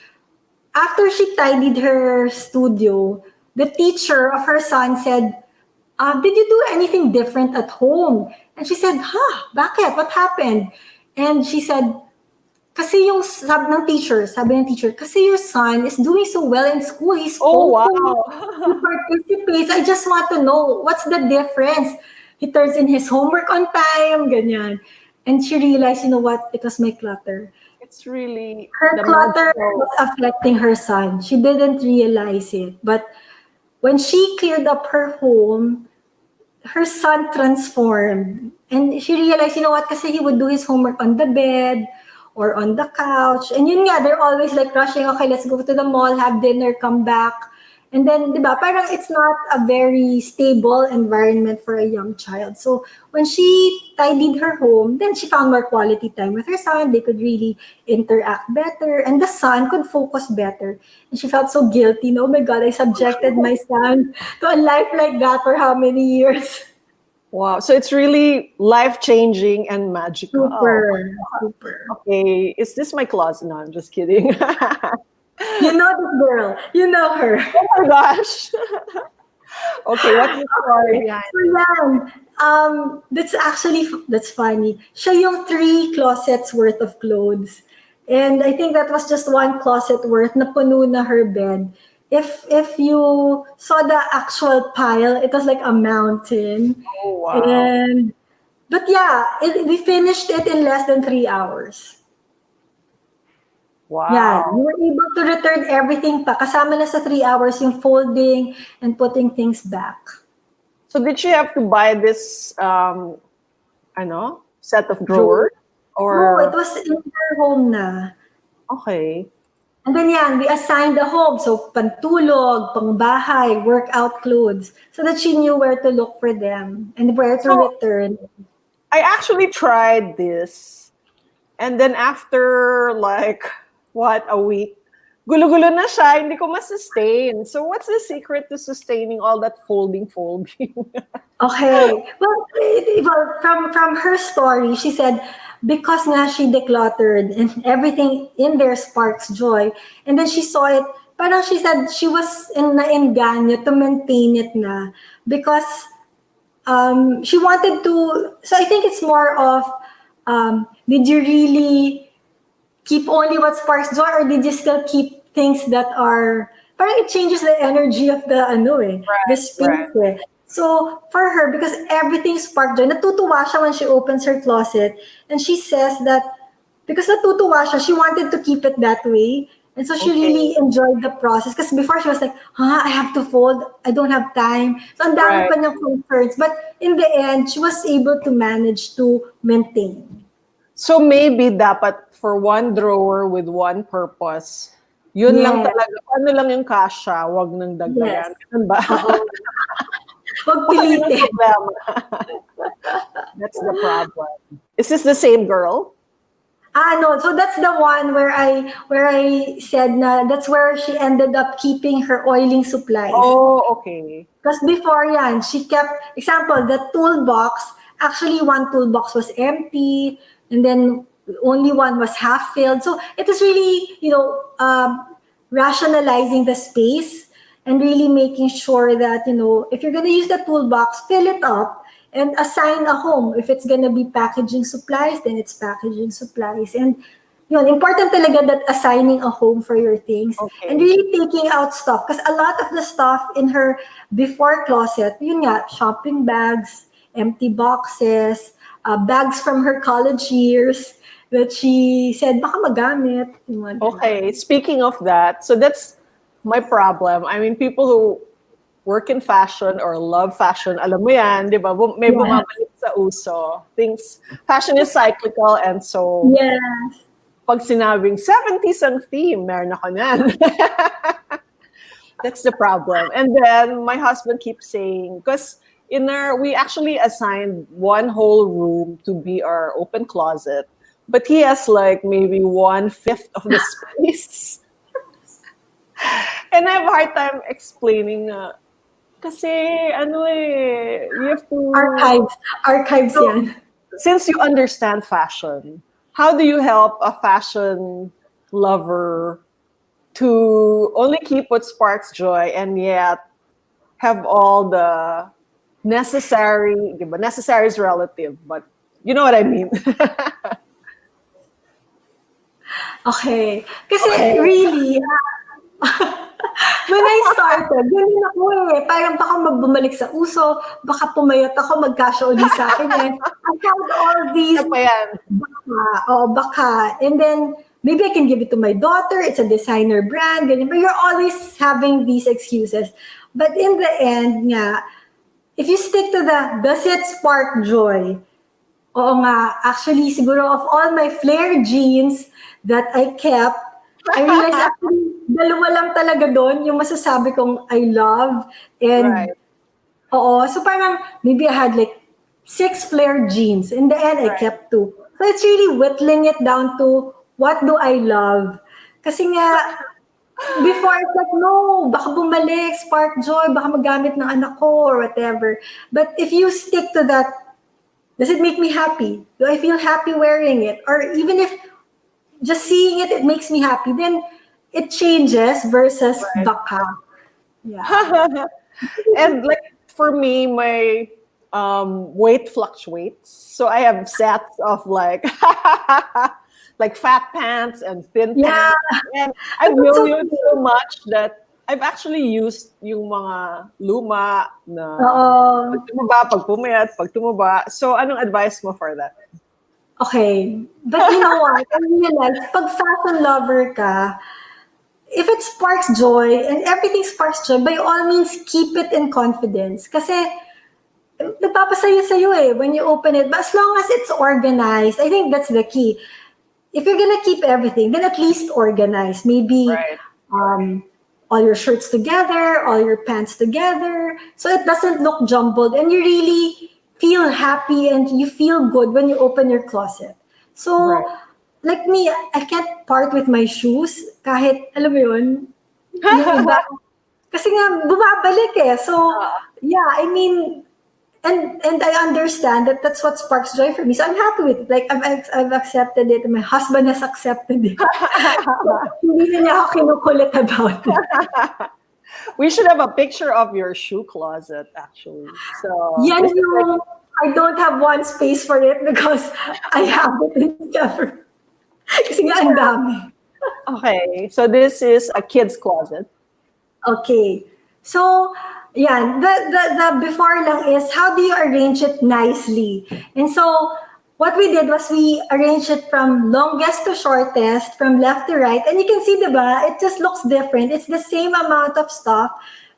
after she tidied her studio, the teacher of her son said, did you do anything different at home? And she said, bakit? What happened? And she said, sabi ng teacher, kasi your son is doing so well in school. He's Oh, focused, he wow. participates. I just want to know, what's the difference? He turns in his homework on time, ganyan. And she realized, you know what? It was my clutter. It's really Her the clutter magical. was affecting her son. She didn't realize it. But when she cleared up her home, her son transformed. And she realized, you know what, kasi he would do his homework on the bed or on the couch. And yun nga, they're always like rushing, okay, let's go to the mall, have dinner, come back. And then, di ba, parang it's not a very stable environment for a young child. So when she tidied her home, then she found more quality time with her son. They could really interact better. And the son could focus better. And she felt so guilty. Oh my God, I subjected my son to a life like that for how many years? Wow. So it's really life-changing and magical. Super, super. Okay. Is this my closet? No, I'm just kidding. You know this girl. You know her. Oh my gosh. Okay, what's the story Okay. behind So yan, that's funny. Siya yung 3 closets worth of clothes. And I think that was just 1 closet worth na puno na her bed. If you saw the actual pile, it was like a mountain. Oh, wow. And but yeah, we finished it in less than 3 hours. Yeah, Wow. we were able to return everything pa. Kasama na sa 3 hours yung folding and putting things back. So did she have to buy this set of drawers? No, it Or was in her home na. okay. And then yan, we assigned a home. So, pantulog, pangbahay, workout clothes. So that she knew where to look for them and where to So return. I actually tried this. And then after like a week, gulo-gulo na siya, hindi ko ma-sustain. So what's the secret to sustaining all that folding? Okay. Well, from her story, she said, because nga she decluttered and everything in there sparks joy. And then she saw it, parang she said she was naengganyo to maintain it na because she wanted to, so I think it's more of, did you really keep only what sparks joy or did you still keep things that are, parang it changes the energy of the, the space. Right. So for her, because everything sparked joy, natutuwa siya when she opens her closet. And she says that because natutuwa siya, she wanted to keep it that way. And so she really Okay. enjoyed the process. Because before she was like, I have to fold. I don't have time. So ang dami Right. pa niyang concerns. But in the end, she was able to manage to maintain. So maybe dapat for one drawer with one purpose, yun lang Yes. talaga. Ano lang yung kasha, wag nang dagdagan. Yes. Ganun ba? Huwag Wag yun ang pilitin. problema. That's the problem. Is this the same girl? No. So that's the one where I said na that's where she ended up keeping her oiling supplies. Oh, okay. Because before yan, she kept, example, the toolbox, actually one toolbox was empty, and then only one was half filled. So it was really, rationalizing the space and really making sure that, if you're going to use the toolbox, fill it up and assign a home. If it's going to be packaging supplies, then it's packaging supplies. And important talaga that assigning a home for your things and really taking out stuff. Because a lot of the stuff in her before closet, shopping bags, empty boxes, bags from her college years that she said, baka magamit. Okay, speaking of that, so that's my problem. I mean, people who work in fashion or love fashion, alam mo yan, di ba? May bumabalik sa uso. Fashion is cyclical, and so pag sinabing 70s ang theme, meron ako niyan. That's the problem. And then my husband keeps saying, because we actually assigned one whole room to be our open closet, but he has like maybe 1/5 of the space. And I have a hard time explaining kasi you have to... Archives yan. Since you understand fashion, how do you help a fashion lover to only keep what sparks joy and yet have all the necessary is relative, but you know what I mean? Okay. Kasi really, when I started, ganun ako Parang baka magbumalik sa uso, baka pumayat ako, magkasya ulit sa akin I had all these, baka. And then, maybe I can give it to my daughter, it's a designer brand, ganyan. But you're always having these excuses. But in the end, if you stick to does it spark joy? Oo nga, actually, siguro of all my flare jeans that I kept, I realized actually, dalawa lang talaga doon yung masasabi kong I love. And, so parang, maybe I had like 6 flare jeans. In the end, I kept 2. So it's really whittling it down to, what do I love? Kasi nga, before it's like, no, baka bumalik, spark joy, baka magamit ng anak ko or whatever. But if you stick to that, does it make me happy? Do I feel happy wearing it? Or even if just seeing it makes me happy, then it changes versus baka. Yeah. And like for me, my weight fluctuates. So I have sets of like like fat pants and thin pants. And I've known so much that I've actually used yung mga luma na pag tumaba, pag pumayat, pag tumaba. So anong advice mo for that? Okay. But you know what? I realized, pag fashion lover ka, if it sparks joy, and everything sparks joy, by all means, keep it in confidence. Kasi, nagpapasaya sa'yo when you open it. But as long as it's organized, I think that's the key. If you're gonna keep everything, then at least organize. Maybe all your shirts together, all your pants together, so it doesn't look jumbled, and you really feel happy and you feel good when you open your closet. So, like me, I can't part with my shoes kahit, alam mo yun, yung iba. Kasi nga, bumabalik So, yeah, I mean, and I understand that that's what sparks joy for me. So I'm happy with it. Like, I've accepted it, and my husband has accepted it. So, hindi na niya ako kinukulit about it. We should have a picture of your shoe closet, actually. So I don't have one space for it because I have it in several. Kasi nga ang dami. Okay, so this is a kid's closet. Okay, so the before lang is how do you arrange it nicely? And so what we did was we arranged it from longest to shortest, from left to right, and you can see, diba, it just looks different. It's the same amount of stuff,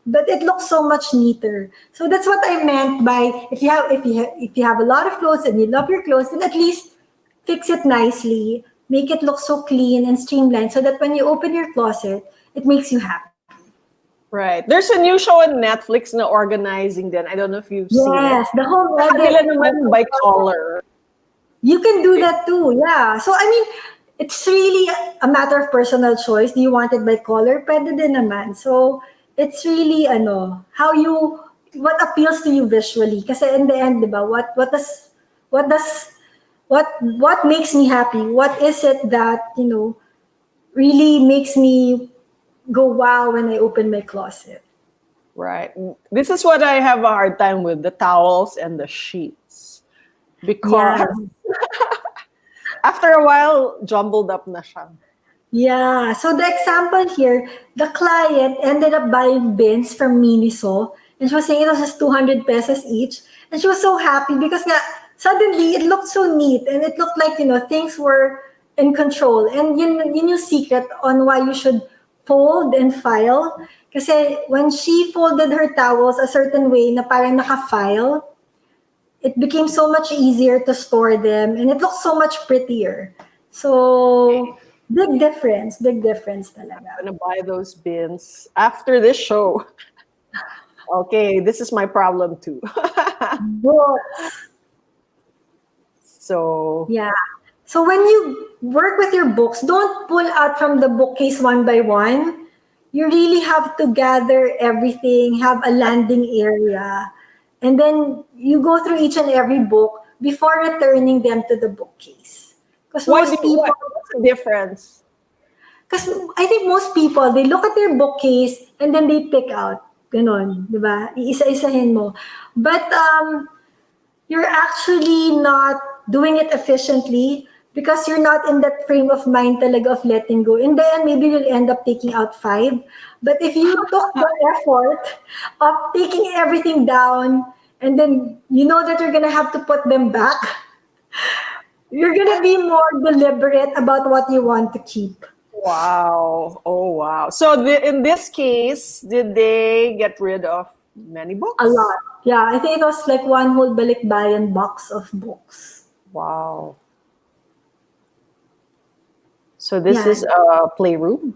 but it looks so much neater. So that's what I meant by if you have a lot of clothes and you love your clothes, then at least fix it nicely, make it look so clean and streamlined, so that when you open your closet, it makes you happy. Right. There's a new show on Netflix na organizing din. I don't know if you've seen it. Yes, the whole Nila naman by color. You can do that too, yeah. So, I mean, it's really a matter of personal choice. Do you want it by color? Pwede din naman. So, it's really, what appeals to you visually. Kasi in the end, diba, what does what makes me happy? What is it that, really makes me go wow when I open my closet? Right. This is what I have a hard time with, the towels and the sheets. Because Yeah. after a while, jumbled up na siya. Yeah. So the example here, the client ended up buying bins from Miniso, and she was saying it was just 200 pesos each. And she was so happy because nga, suddenly it looked so neat and it looked like, things were in control. And yun yung secret on why you should fold and file. Kasi when she folded her towels a certain way na parang naka-file, it became so much easier to store them and it looks so much prettier. So, big difference talaga. I'm gonna buy those bins after this show. Okay, this is my problem too. Books. So Yeah. So when you work with your books, don't pull out from the bookcase one by one. You really have to gather everything, have a landing area, and then you go through each and every book before returning them to the bookcase. Because why do most you, people what's the difference? Because I think most people, they look at their bookcase and then they pick out. Ganon, di ba? Iisa-isahin mo. But you're actually not doing it efficiently because you're not in that frame of mind talaga of letting go. In the end, maybe you'll end up taking out 5. But if you took the effort of taking everything down and then you know that you're gonna have to put them back, you're gonna be more deliberate about what you want to keep. Wow. Oh, wow. So in this case, did they get rid of many books? A lot. Yeah, I think it was like one whole balikbayan box of books. Wow. So this Yeah. is a playroom?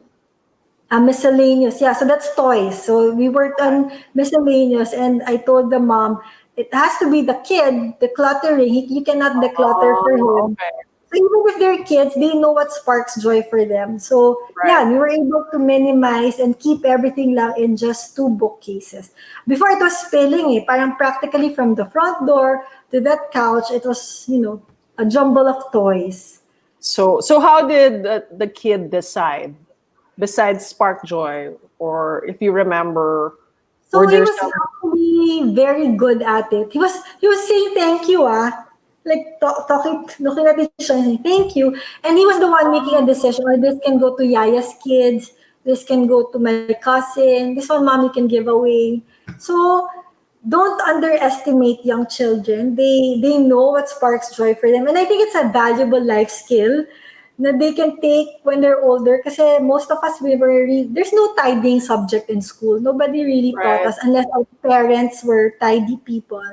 Miscellaneous. Yeah, so that's toys. So we worked on miscellaneous, and I told the mom, it has to be the kid decluttering. You cannot declutter for Oh, him. okay. So even if they're kids, they know what sparks joy for them. So Right. yeah, we were able to minimize and keep everything lang in just 2 bookcases. Before it was spilling parang practically from the front door to that couch, it was, a jumble of toys. So how did the kid decide? Besides Spark Joy, or if you remember, So were he there was some? actually very good at it. He was saying thank you, like talking, looking at each other, saying thank you, and he was the one making a decision. Or this can go to Yaya's kids. This can go to my cousin. This one, mommy can give away. So don't underestimate young children. They know what sparks joy for them, and I think it's a valuable life skill that they can take when they're older. Kasi most of us, there's no tidying subject in school. Nobody really taught Right. us unless our parents were tidy people.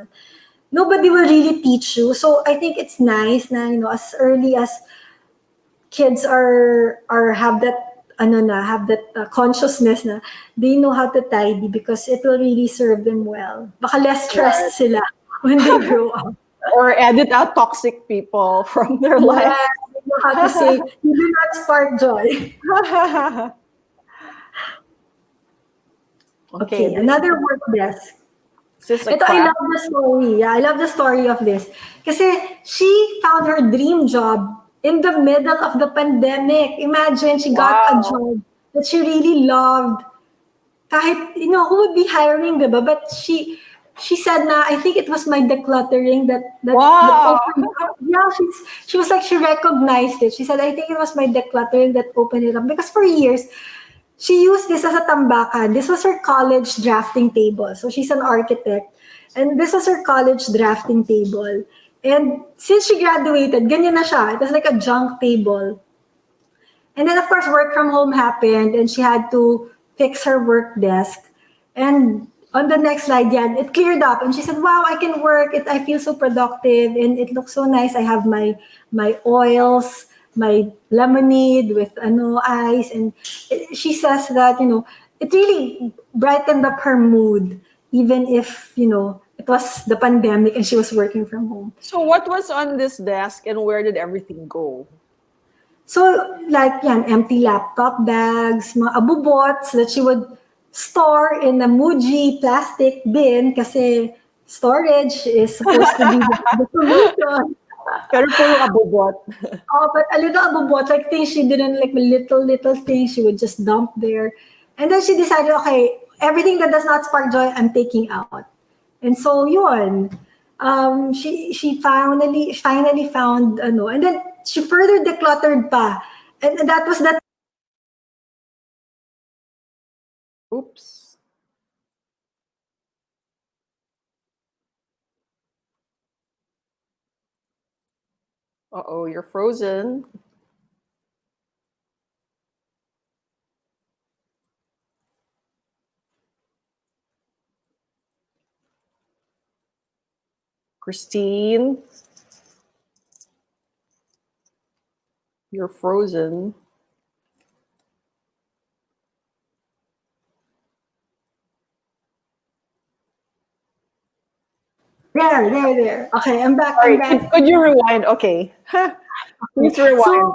Nobody will really teach you. So I think it's nice na, as early as kids are have that consciousness na they know how to tidy because it will really serve them well. Baka less Right. stressed sila when they grow up. Or edit out toxic people from their Yeah, life. they know how to say, you do not spark joy. Okay, Okay, another work desk. this is a Ito, I craft. love the story. Yeah, I love the story of this. Kasi she found her dream job in the middle of the pandemic. Imagine, she got a Wow. job that she really loved. Kahit, who would be hiring, diba? But she said na, I think it was my decluttering that Wow. opened. Yeah, she was like, she recognized it. She said, I think it was my decluttering that opened it up. Because for years, she used this as a tambakan. This was her college drafting table. So she's an architect. And this was her college drafting table. And since she graduated, ganyan na siya. It was like a junk table. And then, of course, work from home happened and she had to fix her work desk. And on the next slide, yeah, it cleared up. And she said, wow, I can work. I feel so productive and it looks so nice. I have my oils, my lemonade with ice. And she says that, it really brightened up her mood, even if, it was the pandemic and she was working from home. So what was on this desk and where did everything go? So, like empty laptop bags, mga abubots that she would store in a Muji plastic bin kasi storage is supposed to be the solution. Pero puro abubot. Oh, but a little abubot, like things she didn't like, little things she would just dump there. And then she decided, okay, everything that does not spark joy, I'm taking out. And so yun, she finally found ano, and then she further decluttered pa. And that was that. Oops. Uh-oh, you're frozen. Christine, you're frozen. There. Okay, I'm back. Sorry, I'm back. could you rewind? Okay. Please rewind.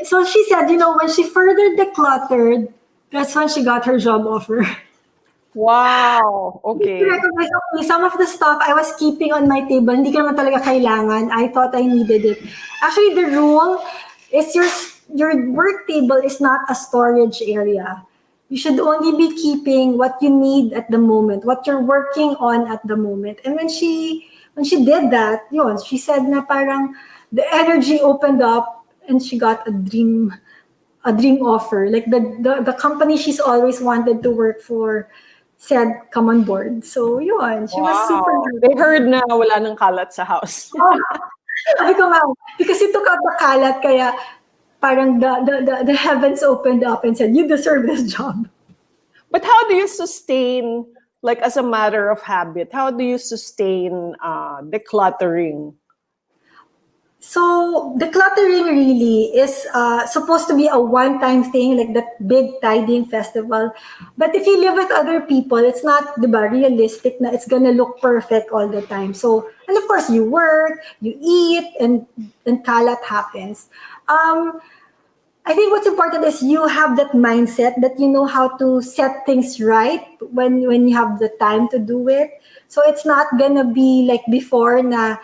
So she said, when she further decluttered, that's when she got her job offer. Wow. Okay. To recognize, okay, some of the stuff I was keeping on my table, hindi ko naman talaga kailangan. I thought I needed it. Actually, the rule is your work table is not a storage area. You should only be keeping what you need at the moment, what you're working on at the moment. And when she did that, she said na parang the energy opened up and she got a dream offer. Like the company she's always wanted to work for said, come on board. So she was super Wow. happy. They heard na wala nang kalat sa house. Sabi ko nga, because he took out the kalat, kaya parang the heavens opened up and said, you deserve this job. But how do you sustain, like as a matter of habit, how do you sustain decluttering? So decluttering really is supposed to be a one-time thing, like that big tidying festival. But if you live with other people, it's not, diba, realistic na it's gonna look perfect all the time. So, and of course, you work, you eat, and kalat happens. I think what's important is you have that mindset that you know how to set things right when you have the time to do it. So it's not gonna be like before na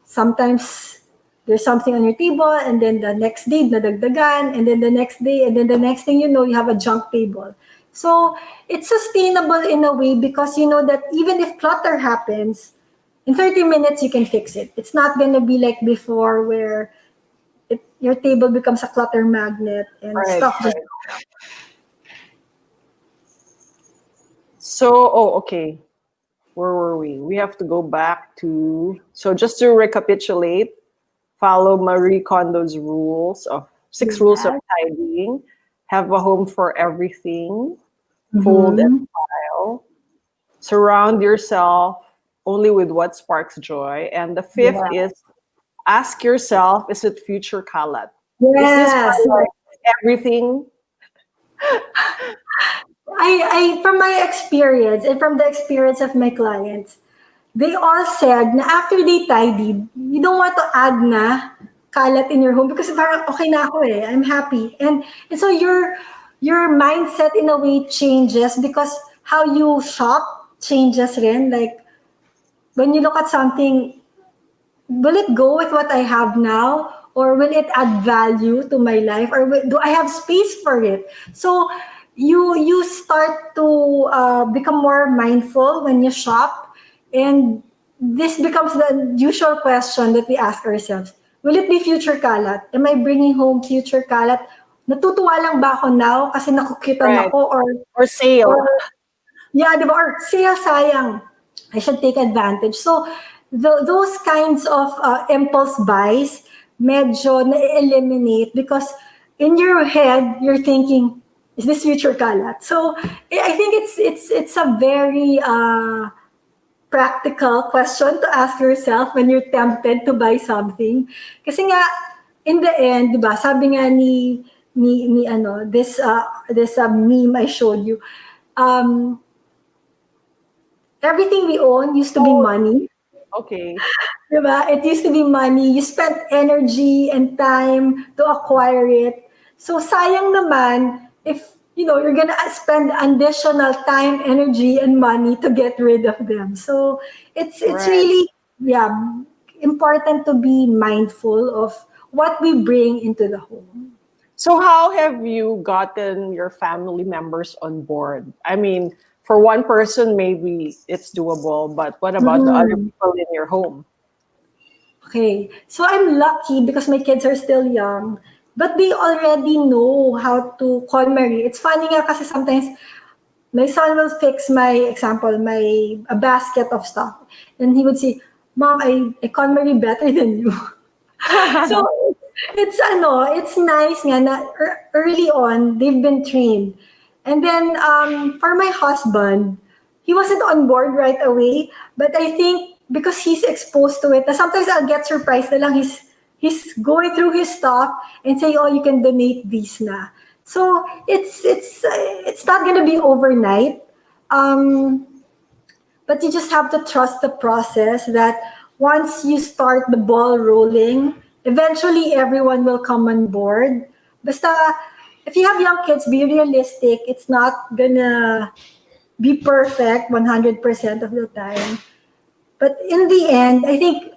sometimes there's something on your table and then the next day nadagdagan and then the next day and then the next thing you know you have a junk table. So it's sustainable in a way because you know that even if clutter happens, in 30 minutes you can fix it. It's not going to be like before where your table becomes a clutter magnet and stuff just. So, okay. Where were we? We have to go back to, so just to recapitulate, follow Marie Kondo's rules of 6 rules of tidying, have a home for everything, fold and pile, surround yourself only with what sparks joy, and the 5th is ask yourself, is it future kalat? Yes. Is this my life? Everything? I from my experience and from the experience of my clients, they all said na after they tidied, you don't want to add na kalat in your home because parang okay na ako eh, I'm happy. And so your mindset in a way changes because how you shop changes rin. Like when you look at something, will it go with what I have now? Or will it add value to my life? Or do I have space for it? So you start to become more mindful when you shop. And this becomes the usual question that we ask ourselves. Will it be future kalat? Am I bringing home future kalat? Natutuwa lang ba ako now kasi nakukitan ako? Or sale. Yeah, diba? Or sale, sayang. I should take advantage. So, those kinds of impulse buys, medyo na-eliminate because in your head, you're thinking, is this future kalat? So, I think it's a very practical question to ask yourself when you're tempted to buy something. Kasi nga, in the end, diba, sabi nga ni this meme I showed you, everything we own used to be money. Okay. Diba? It used to be money. You spent energy and time to acquire it. So sayang naman if you're gonna spend additional time, energy, and money to get rid of them. So it's really important to be mindful of what we bring into the home. So how have you gotten your family members on board? I mean, for one person, maybe it's doable, but what about the other Mhm. people in your home? Okay, so I'm lucky because my kids are still young, but they already know how to KonMari. It's funny nga kasi sometimes my son will fix my example, a basket of stuff, and he would say, "Mom, I KonMari better than you." So it's nice nga na early on they've been trained. And then for my husband, he wasn't on board right away, but I think because he's exposed to it, na sometimes I'll get surprised na lang he's going through his stuff and say, "Oh, you can donate these na." So it's not gonna be overnight. Um, but you just have to trust the process that once you start the ball rolling, eventually everyone will come on board. Basta, if you have young kids, be realistic. It's not gonna be perfect 100% of the time. But in the end, I think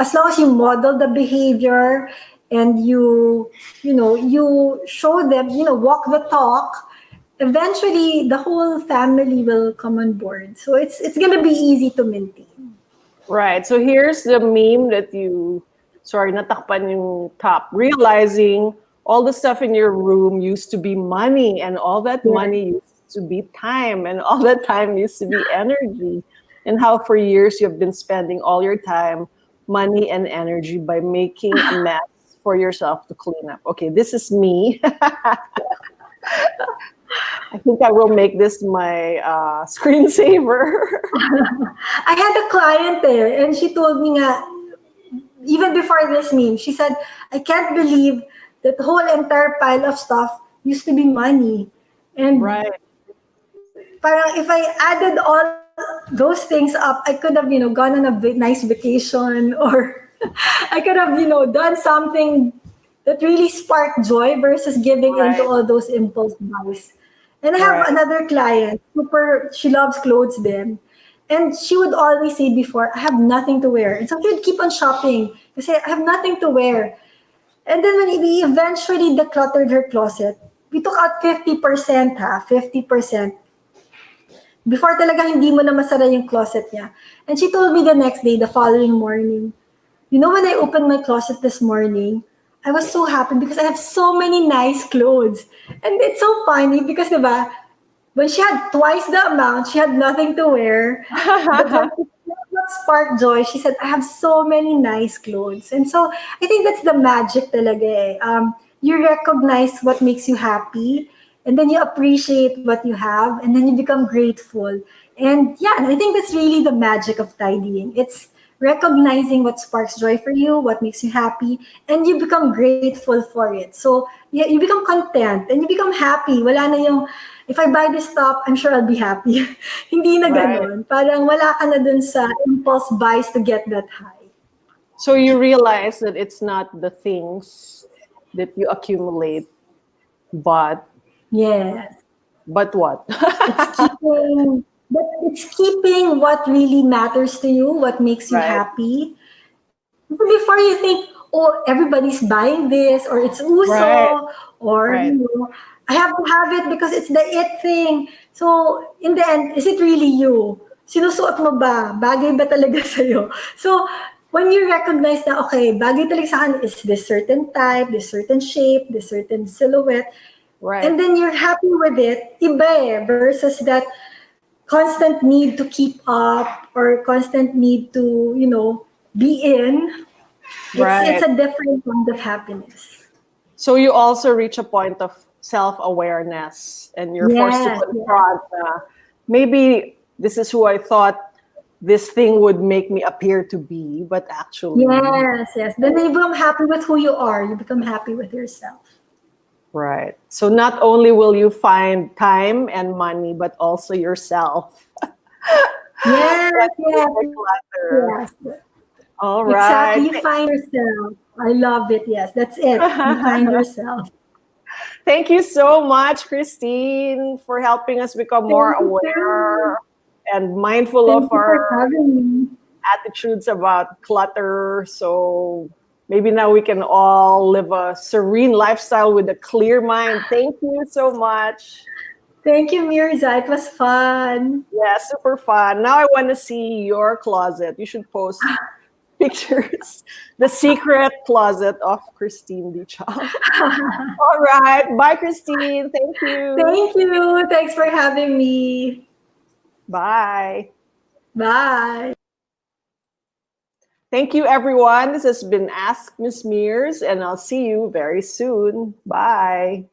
as long as you model the behavior and you show them, walk the talk, eventually the whole family will come on board. So it's gonna be easy to maintain. Right. So here's the meme that you, sorry, natakpan yung top. Realizing all the stuff in your room used to be money, and all that Yeah. money used to be time, and all that time used to be energy. And how for years you've been spending all your time, money, and energy by making a mess for yourself to clean up. Okay, this is me. I think I will make this my screensaver. I had a client there and she told me nga, even before this meme, she said, I can't believe that the whole entire pile of stuff used to be money. And Right. parang if I added all those things up, I could have, gone on a nice vacation or I could have, done something that really sparked joy versus giving into Right. all those impulse buys. And I have Right. another client, she loves clothes then. And she would always say before, I have nothing to wear. And so she would keep on shopping. She say, I have nothing to wear. And then when we eventually decluttered her closet, we took out 50%, 50%. Before talaga hindi mo na masara yung closet niya. And she told me the next day, the following morning, when I opened my closet this morning, I was so happy because I have so many nice clothes. And it's so funny because, diba, when she had twice the amount, she had nothing to wear. But when she sparked joy, she said, I have so many nice clothes. And so I think that's the magic talaga eh. You recognize what makes you happy, and then you appreciate what you have, and then you become grateful. And yeah, I think that's really the magic of tidying. It's recognizing what sparks joy for you, what makes you happy, and you become grateful for it. So yeah, you become content and you become happy. Wala na yung, if I buy this top, I'm sure I'll be happy. Hindi na Right. ganon. Parang wala ka na dun sa impulse buys to get that high. So you realize that it's not the things that you accumulate, but Yes. what? It's keeping, but it's keeping what really matters to you, what makes you Right. happy. Before you think, oh, everybody's buying this, or it's Right. uso, or, Right. I have to have it because it's the it thing. So, in the end, is it really you? Sinusuot mo ba? Bagay ba talaga sa'yo? So, when you recognize that, okay, bagay talaga sa akin is this certain type, this certain shape, this certain silhouette, Right. and then you're happy with it, iba eh, versus that constant need to keep up or constant need to, be in. It's Right. a different kind of happiness. So you also reach a point of self-awareness, and you're forced to Yes, yes, confront maybe this is who I thought this thing would make me appear to be, but actually, yes. Then you become happy with who you are. You become happy with yourself. right. So not only will you find time and money, but also yourself. Yes, That's the yes, declutter. yes. All Exactly. right. You find yourself. I love it. Yes, that's it. You find yourself. Thank you so much, Christine, for helping us become more Thank you. aware and mindful of Thank you for our having me. attitudes about clutter. So maybe now we can all live a serene lifestyle with a clear mind. Thank you so much. Thank you, Mirza. It was fun. Yeah, super fun. Now I want to see your closet. You should post pictures. The secret closet of Christine Dychiao. All right. Bye, Christine. Thank you. Thank you. Thanks for having me. Bye. Bye. Thank you, everyone. This has been Ask Miss Myrz, and I'll see you very soon. Bye.